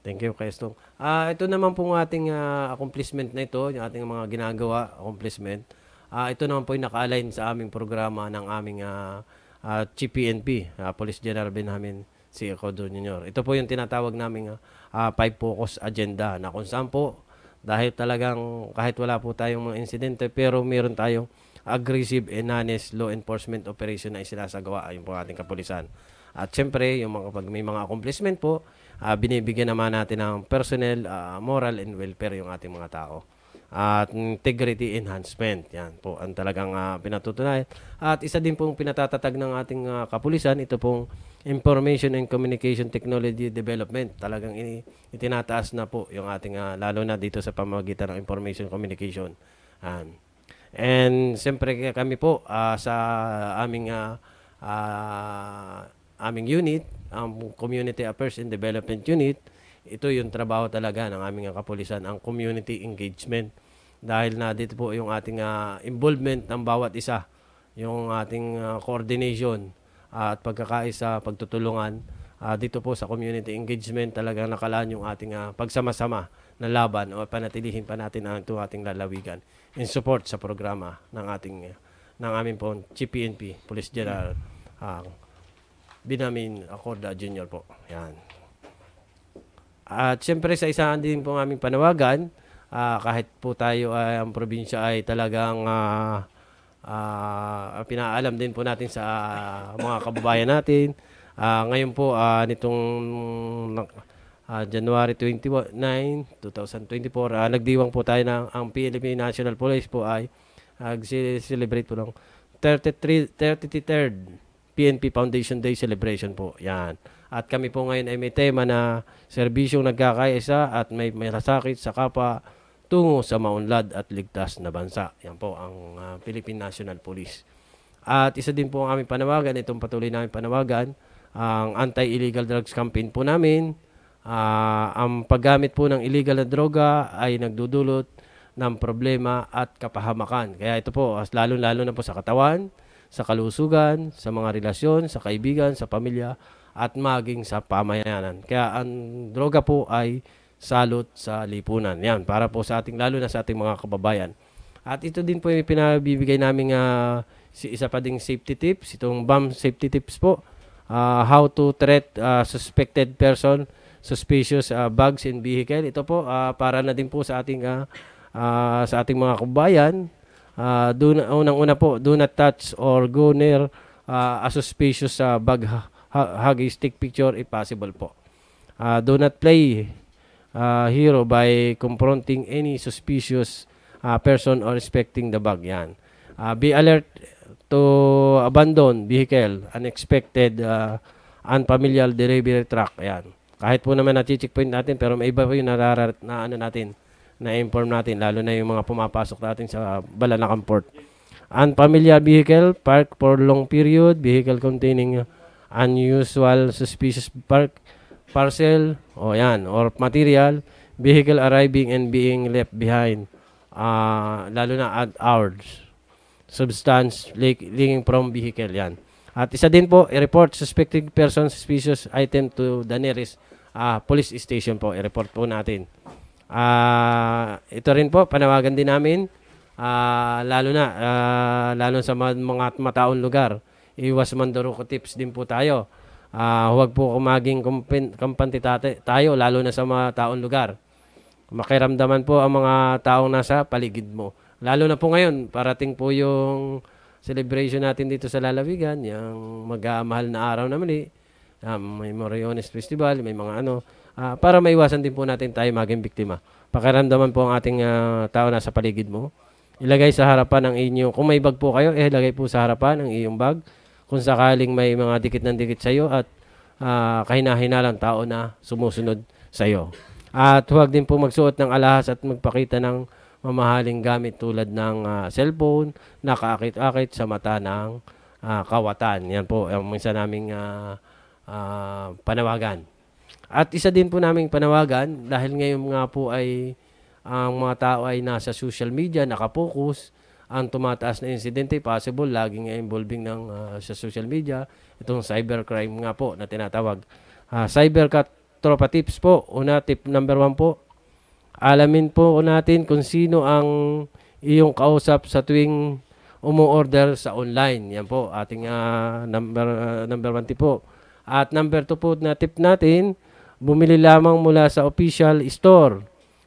Thank you, Kestong. Ito naman pong ating accomplishment na ito, yung ating mga ginagawa, accomplishment. Ito naman po yung naka-align sa aming programa ng aming Chief PNP, Police General Benjamin C. Codro Jr. Ito po yung tinatawag naming 5-focus agenda na kung saan po, dahil talagang kahit wala po tayong mga insidente, pero meron tayong aggressive and honest law enforcement operation na isinasagawa yung po ating kapulisan. At syempre, yung pag may mga accomplishment po, binibigyan naman natin ng personnel, moral and welfare yung ating mga tao. At integrity enhancement, yan po ang talagang pinatutunayan. At isa din pong pinatatatag ng ating kapulisan, ito pong Information and Communication Technology Development. Talagang itinataas na po yung ating, lalo na dito sa pamamagitan ng information communication. And siyempre kami po sa aming unit, ang Community Affairs and Development Unit, ito yung trabaho talaga ng aming kapulisan, ang community engagement. Dahil na dito po yung ating involvement ng bawat isa, yung ating coordination at pagkakaisa, pagtutulungan. Dito po sa community engagement talagang nakalaan yung ating pagsama-sama na laban o panatilihin pa natin ang ating lalawigan in support sa programa ng aming po Chief PNP, Police General Benjamin Acorda Jr. po. Yan. At siyempre sa isa din po aming panawagan, kahit po tayo ang probinsya ay talagang pinaalam din po natin sa mga kababayan natin. Ngayon po, nitong January 29, 2024, nagdiwang po tayo ng ang PNP National Police po ay celebrate po ng 33rd PNP Foundation Day Celebration po. Yan. At kami po ngayon ay may tema na serbisyong nagkakaisa at may malasakit sa kapwa tungo sa maunlad at ligtas na bansa. Yan po ang Philippine National Police. At isa din po ang aming panawagan, itong patuloy namin panawagan, ang anti-illegal drugs campaign po namin. Ang paggamit po ng illegal na droga ay nagdudulot ng problema at kapahamakan. Kaya ito po, lalo-lalo na po sa katawan, sa kalusugan, sa mga relasyon, sa kaibigan, sa pamilya, at maging sa pamayanan. Kaya ang droga po ay salot sa lipunan. Yan, para po sa ating, lalo na sa ating mga kababayan. At ito din po yung pinabibigay namin isa pa ding safety tips, itong bomb safety tips po. How to treat suspected person, suspicious bags in vehicle. Ito po, para na din po sa ating mga kababayan. Unang-una po, do not touch or go near a suspicious bag huggy stick picture if possible po. Do not play hero by confronting any suspicious person or respecting the bag. Yan. Be alert to abandon vehicle, unexpected, unfamiliar delivery truck. Ayan. Kahit po naman na-checkpoint natin, pero may iba po yung na-inform natin, lalo na yung mga pumapasok natin sa Balanacan Port. Unfamiliar vehicle, park for long period, vehicle containing unusual suspicious parcel, or material, vehicle arriving and being left behind, lalo na at hours, substance leaking from vehicle, yan. At isa din po, i-report suspected person, suspicious item to the nearest police station po, i-report po natin. Ito rin po, panawagan din namin, lalo sa mga mataong lugar, iwas manduroko tips din po tayo. Huwag po maging kampante tayo, lalo na sa mga taong lugar. Makiramdaman po ang mga taong nasa paligid mo. Lalo na po ngayon, parating po yung celebration natin dito sa Lalawigan, yung magmahal na araw na muli. May Moriones Festival, may mga para maiwasan din po natin tayo maging biktima. Pakiramdaman po ang ating tao nasa paligid mo. Ilagay sa harapan ng inyong, kung may bag po kayo, ilagay po sa harapan ng iyong bag. Kung sakaling may mga dikit ng dikit sa iyo at kahina-hinalang tao na sumusunod sa iyo. At huwag din po magsuot ng alahas at magpakita ng mamahaling gamit tulad ng cellphone na kaakit-akit sa mata ng kawatan. Yan po ang minsan naming panawagan. At isa din po naming panawagan dahil ngayon nga po ay ang mga tao ay nasa social media, nakapokus, ang tumataas na insidente, possible, laging involving sa social media, itong cybercrime nga po na tinatawag. Tropa tips po, tip number 1 po, alamin po natin kung sino ang iyong kausap sa tuwing umu-order sa online. Yan po, ating number 1 tip po. At number 2 po na tip natin, bumili lamang mula sa official store,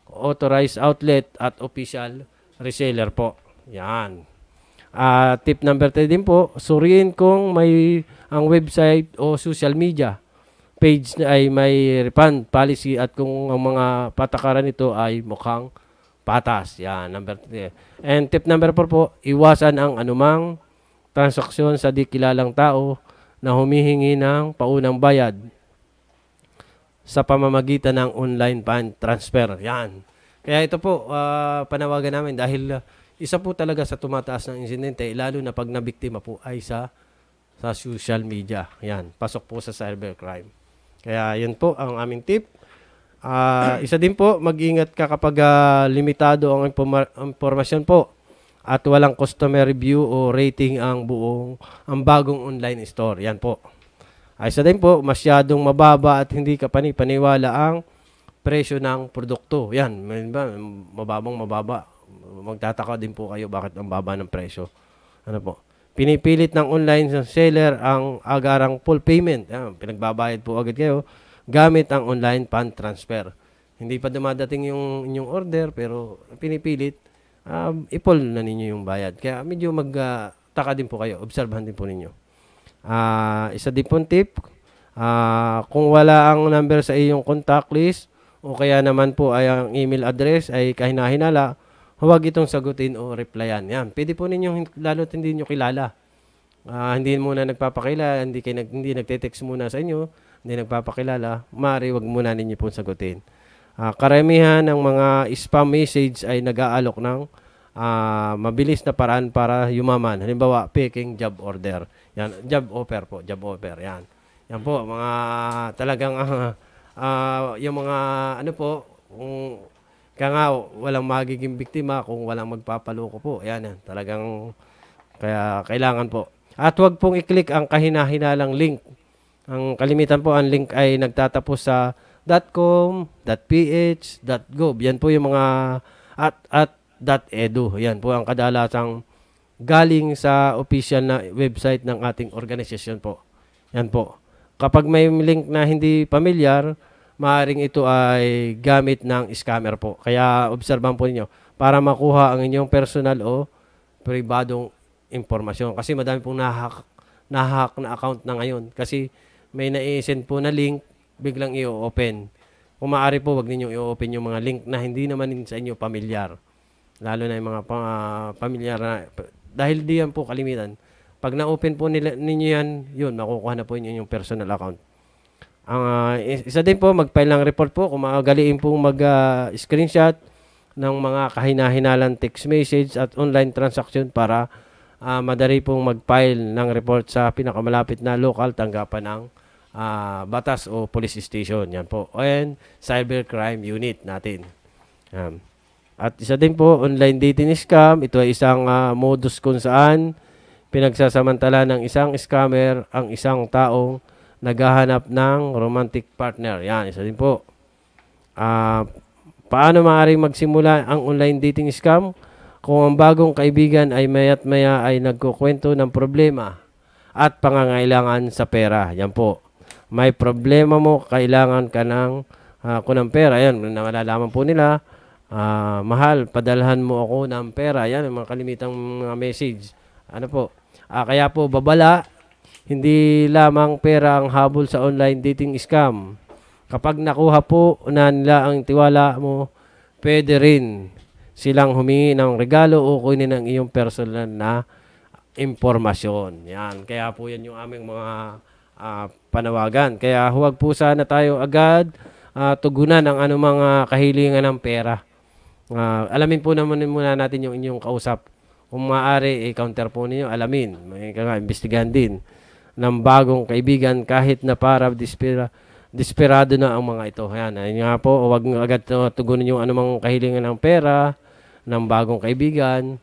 authorized outlet at official reseller po. Yan. Tip number 3 din po, suriin kung may ang website o social media page ay may refund policy at kung ang mga patakaran nito ay mukhang patas. Yan, number 3. And tip number 4 po, iwasan ang anumang transaksyon sa di kilalang tao na humihingi ng paunang bayad sa pamamagitan ng online fund transfer. Yan. Kaya ito po, panawagan namin dahil isa po talaga sa tumataas ng insidente, lalo na pag nabiktima po ay sa social media. Yan, pasok po sa cybercrime. Kaya yun po ang aming tip. Isa din po, mag-ingat ka kapag limitado ang impormasyon po at walang customer review o rating ang bagong online store. Yan po. Isa din po, masyadong mababa at hindi ka paniwala ang presyo ng produkto. Yan, mababa. Magtataka din po kayo bakit ang baba ng presyo. Ano po? Pinipilit ng online seller ang agarang full payment. Yan, pinagbabayad po agad kayo gamit ang online fund transfer. Hindi pa dumadating yung inyong order pero pinipilit i-pull na ninyo yung bayad. Kaya medyo magtaka din po kayo. Obserbahan din po ninyo. Isa din pong tip, kung wala ang number sa iyong contact list o kaya naman po ay ang email address ay kahina-hinala, huwag itong sagutin o replyan. Yan, pwede po ninyong lalo't hindi nyo kilala. Hindi muna nagpapakilala, hindi nagte-text muna sa inyo, hindi nagpapakilala, maaari wag muna ninyo pong sagutin. Karamihan ng mga spam message ay nag-aalok ng mabilis na paraan para yumaman. Halimbawa, faking job order. Yan, job offer po, job offer. Yan. Yan po, mga talagang yung mga kung walang magiging biktima kung walang magpapaloko po. Yan, talagang kaya kailangan po. At huwag pong i-click ang kahina-hinalang link. Ang kalimitan po, ang link ay nagtatapos sa .com, .ph, .gov. Yan po yung mga at .edu. Yan po ang kadalasang galing sa official na website ng ating organisasyon po. Yan po. Kapag may link na hindi pamilyar, maaaring ito ay gamit ng scammer po. Kaya obserbahan po ninyo para makuha ang inyong personal o pribadong impormasyon. Kasi madami pong nahack na account na ngayon. Kasi may na-send po na link, biglang i-open. Kung maaari po, wag ninyong i-open yung mga link na hindi naman sa inyo pamilyar. Lalo na yung mga pamilyar na Dahil diyan po kalimitan. Pag na-open po ninyo yan, yun, makukuha na po inyo yung personal account. Isa din po, mag-file ng report po kung magaliin po mag-screenshot ng mga kahina-hinalang text message at online transaction para madali pong mag-file ng report sa pinakamalapit na local tanggapan ng batas o police station. Yan po. And cybercrime unit natin. At isa din po, online dating scam. Ito ay isang modus kung saan pinagsasamantala ng isang scammer ang isang taong naghahanap ng romantic partner. Yan, isa din po. Paano maaaring magsimula ang online dating scam? Kung ang bagong kaibigan ay maya't maya ay nagkukwento ng problema at pangangailangan sa pera. Yan po. May problema mo, kailangan ka ng pera. Yan, nalalaman po nila. Mahal, padalhan mo ako ng pera. Yan, mga kalimitang message. Ano po? Kaya po, babala. Hindi lamang pera ang habol sa online dating scam. Kapag nakuha po na nila ang tiwala mo, pwede rin silang humingi ng regalo o kunin ang iyong personal na impormasyon. Yan. Kaya po yan yung aming mga panawagan. Kaya huwag po sana tayo agad tugunan ng anumang kahilingan ng pera. Alamin po naman muna natin yung inyong kausap. Kung maaari, counter po ninyo, alamin. May imbestigahan din ng bagong kaibigan kahit na para desperado na ang mga ito. Ayan, ayun nga po, huwag agad tugunin yung anumang kahilingan ng pera ng bagong kaibigan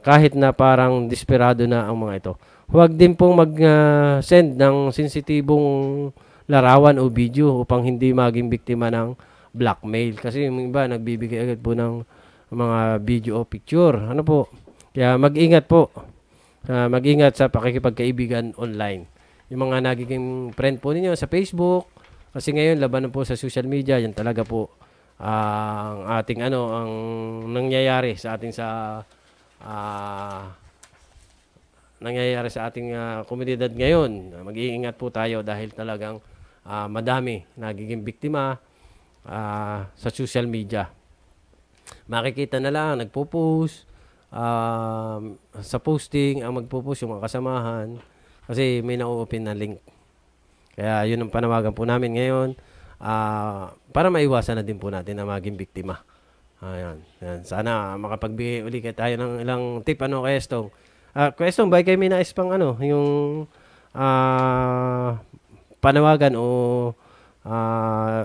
kahit na parang desperado na ang mga ito. Huwag din pong mag-send ng sensitibong larawan o video upang hindi maging biktima ng blackmail. Kasi yung iba nagbibigay agad po ng mga video o picture. Ano po? Kaya mag-ingat po. Mag-ingat sa pakikipagkaibigan online. Yung mga nagiging friend po ninyo sa Facebook, kasi ngayon laban po sa social media, yan talaga po ang ating ang nangyayari sa ating nangyayari sa ating komunidad ngayon. Mag-iingat po tayo dahil talagang madami nagiging biktima sa social media. Makikita na lang nagpo-post sa posting ang magpo-post yung mga kasamahan kasi may na-open na link. Kaya yun ang panawagan po namin ngayon para maiwasan na din po natin na maging biktima. Ayan. Ayan. Sana makapagbigay uli tayo ng ilang tip kay Estong. Estong, ba kayo may nais pang yung panawagan o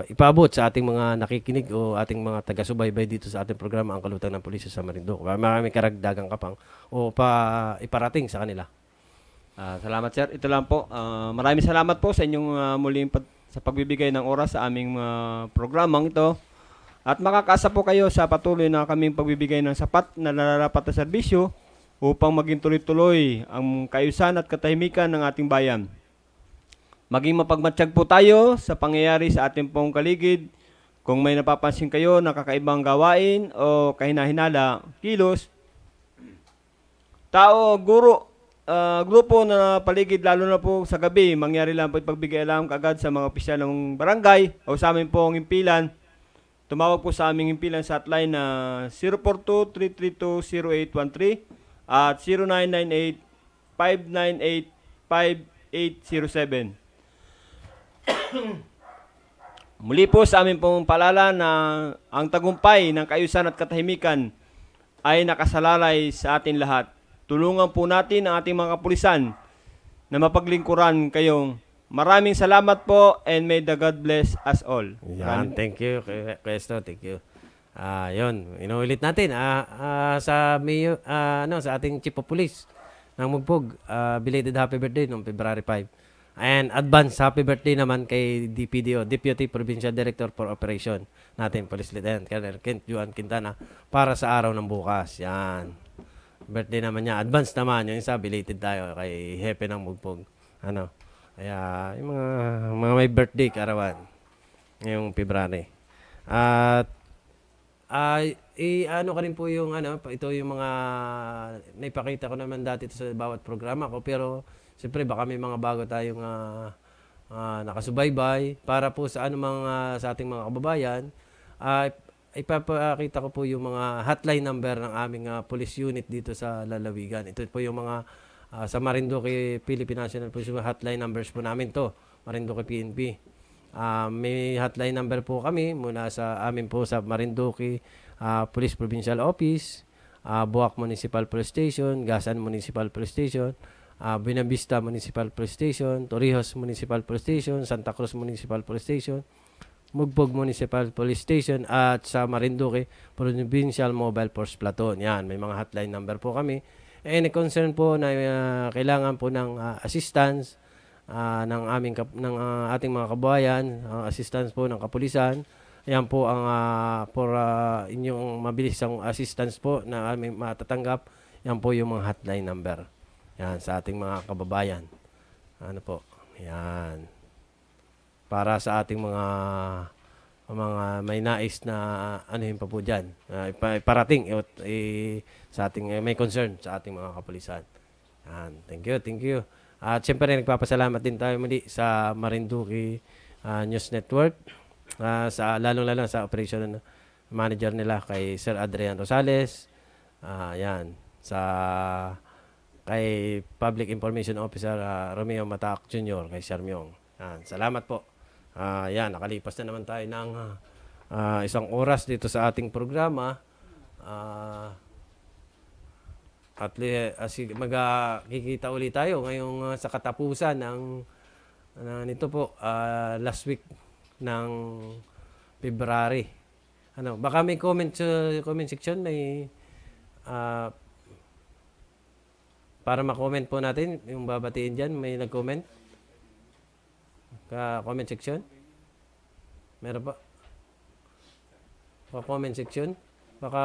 ipaabot sa ating mga nakikinig o ating mga taga-subaybay dito sa ating programa Ang Kalutang ng Pulisya sa Marinduque. Maraming karagdagang kapang o iparating sa kanila. Salamat sir. Ito lang po. Maraming salamat po sa inyong muling sa pagbibigay ng oras sa aming programang ito. At makakaasa po kayo sa patuloy na kaming pagbibigay ng sapat na nararapat na serbisyo upang maging tuloy-tuloy ang kaayusan at katahimikan ng ating bayan. Maging mapagmatsyag po tayo sa pangyayari sa ating pong kaligid. Kung may napapansin kayo na kakaibang gawain o kahinahinala, kilos, tao, guro, grupo na paligid, lalo na po sa gabi, mangyari lang po pagbigay alam kaagad sa mga opisyal ng barangay o sa amin po ang impilan. Tumawag po sa aming impilan sa hotline na 042-332-0813 at 0998-598-5807. Muli po sa amin pong paalala na ang tagumpay ng kaayusan at katahimikan ay nakasalalay sa atin lahat. Tulungan po natin ang ating mga kapulisan na mapaglingkuran kayong. Maraming salamat po and may the God bless us all. Yan, thank you, Questo, thank you. Yun, inuulit natin sa ating Chief of Police ng Mugpog, belated happy birthday noong February 5. And advance happy birthday naman kay DPDO, Deputy Provincial Director for Operation natin, Police Lieutenant Colonel Kent Juan Quintana, para sa araw ng bukas. Yan. Birthday naman niya. Advance naman. Yung isa, belated tayo kay Hepe ng Mugpog. Kaya, yung mga may birthday karawan. Ngayong February. At, ka rin po yung, ito yung mga, naipakita ko naman dati sa bawat programa ko. Pero, siyempre, baka may mga bago tayong nakasubaybay para po sa sa ating mga kababayan. ipapakita ko po yung mga hotline number ng aming police unit dito sa Lalawigan. Ito po yung mga sa Marinduque Philippine National Police hotline numbers po namin to, Marinduque PNP. May hotline number po kami mula sa amin po sa Marinduque Police Provincial Office, Buwak Municipal Police Station, Gasan Municipal Police Station, Buenavista Municipal Police Station, Torrijos Municipal Police Station, Santa Cruz Municipal Police Station, Mugbog Municipal Police Station, at sa Marinduque Provincial Mobile Force Platoon. Yan, may mga hotline number po kami. Any concern po na kailangan po ng assistance ng ating mga kabayan, assistance po ng kapulisan, yan po ang for inyong mabilisang assistance po na aming matatanggap. Yan po yung mga hotline number. Yan, sa ating mga kababayan. Ano po? Yan. Para sa ating mga may nais na anuhin pa po dyan. Iparating sa ating may concern sa ating mga kapulisan. Yan. Thank you. At siyempre nagpapasalamat din tayo muli sa Marinduque News Network. Lalong-lalo sa operation manager nila kay Sir Adrian Rosales. Yan. Kay Public Information Officer Romeo Matac Jr. kay Sir Myong. Yan. Salamat po. Yan, nakalipas na naman tayo ng isang oras dito sa ating programa. At magkikita ulit tayo ngayong sa katapusan nito po, last week ng February. Baka may comment section, may para ma-comment po natin yung babatiin dyan. May nag-comment comment section? Meron pa? Comment section? Baka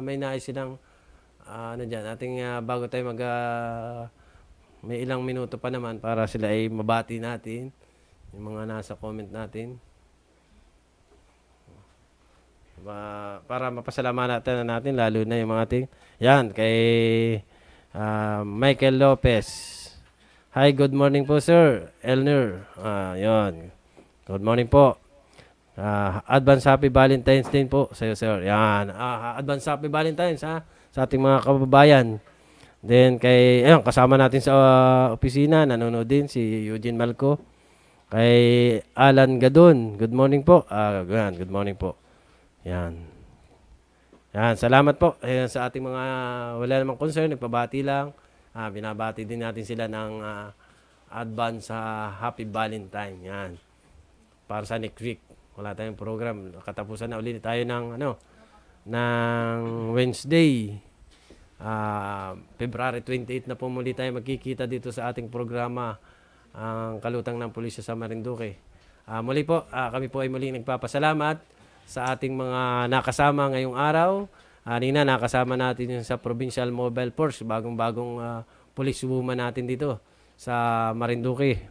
may nais silang dyan. Bago tayo may ilang minuto pa naman para sila ay mabati natin yung mga nasa comment natin. Para mapasalamatan natin lalo na yung mga ating yan, kay Michael Lopez. Hi, good morning po, Sir Elner. Yon. Good morning po. Advance Happy Valentine's Day po sa iyo, Sir. Yan. Advance Happy Valentine's sa ating mga kababayan. Then kasama natin sa opisina, nanonood din si Eugene Malco. Kay Alan Gadon. Good morning po. Good morning po. Yan. Yan, salamat po. Sa ating mga wala namang concern, nagpabati lang. Binabati din natin sila ng advance Happy Valentine. Yan. Para sa next week. Wala tayong program. Katapusan na ulit tayo ng Wednesday. February 28 na po muli tayo magkikita dito sa ating programa, ang Kalutang ng Pulisya sa Marinduque. Muli po, kami po ay muling nagpapasalamat sa ating mga nakasama ngayong araw. Nina, nakasama natin yung sa Provincial Mobile Force, bagong-bagong police woman natin dito sa Marinduque.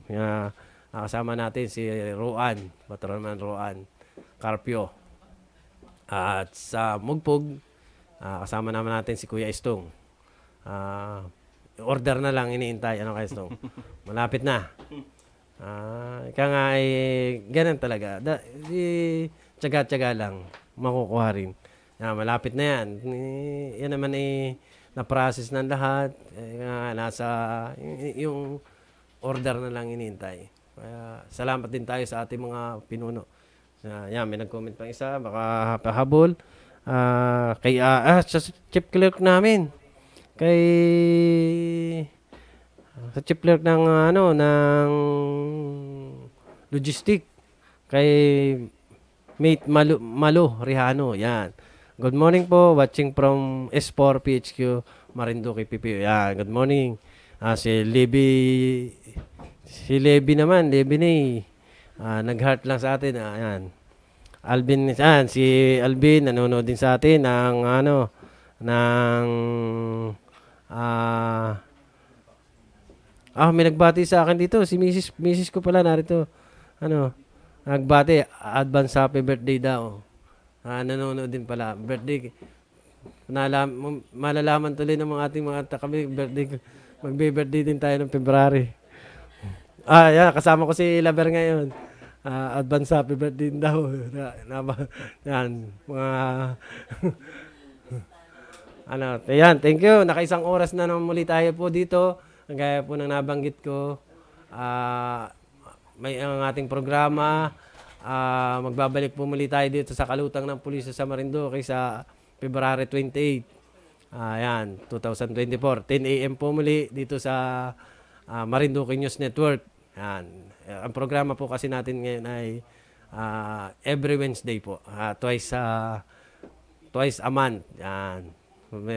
Nakasama natin si Roan, Patrolman Roan Carpio. At sa Mugpog, kasama naman natin si Kuya Estong. Order na lang iniintay. Ano kay Estong? Malapit na. Kaya nga ay ganun talaga. Tsaga-tsaga lang. Makukuha rin. Malapit na yan. Yan naman na-process ng lahat. Yung order na lang inintay. Salamat din tayo sa ating mga pinuno. Yan, may nag-comment pang isa. Baka pahabol. Kay sa chief clerk namin. Sa chief clerk ng ng logistic. Kay Mate Malo Rihano. Yan. Good morning po, watching from S4 PHQ Marinduque PPO. Yan, good morning. Si Levi naman, nag-heart lang sa atin. Yan. Alvin, si Alvin nanonood din sa atin ng may nagbati sa akin dito, si Mrs. ko pala narito. Nagbati, advance happy birthday daw. Nanonood din pala. Birthday. Malalaman tuloy ng mga ating mga kami birthday. Magbe-birthday din tayo ng February. Kasama ko si Laber ngayon. advance happy birthday daw. Yan, mga ayan, thank you. Nakaisang oras na naman muli tayo po dito. Gaya po ng nabanggit ko, may ang ating programa. Magbabalik po muli tayo dito sa Kalutang ng Pulisya sa Marinduque sa February 28. Ayan, 2024. 10 a.m. po muli dito sa Marinduque News Network. Ayan. Ang programa po kasi natin ngayon ay every Wednesday po. Twice a month. Ayan.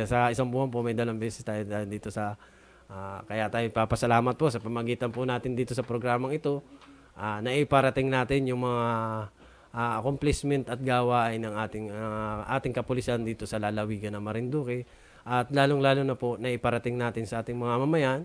Sa isang buwan po may 2 beses tayo dito sa kaya tayo papasalamat po sa pamagitan po natin dito sa programang ito na iparating natin yung mga accomplishment at gawain ng ating kapulisan dito sa lalawigan ng Marinduque at lalong-lalo na po na iparating natin sa ating mga mamayan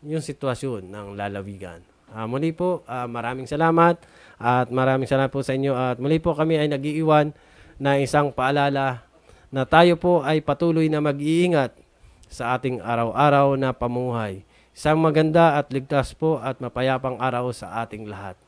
yung sitwasyon ng lalawigan. Muli po, maraming salamat at maraming salamat po sa inyo at muli po kami ay nag-iiwan na isang paalala na tayo po ay patuloy na mag-iingat sa ating araw-araw na pamuhay. Isang maganda at ligtas po at mapayapang araw sa ating lahat.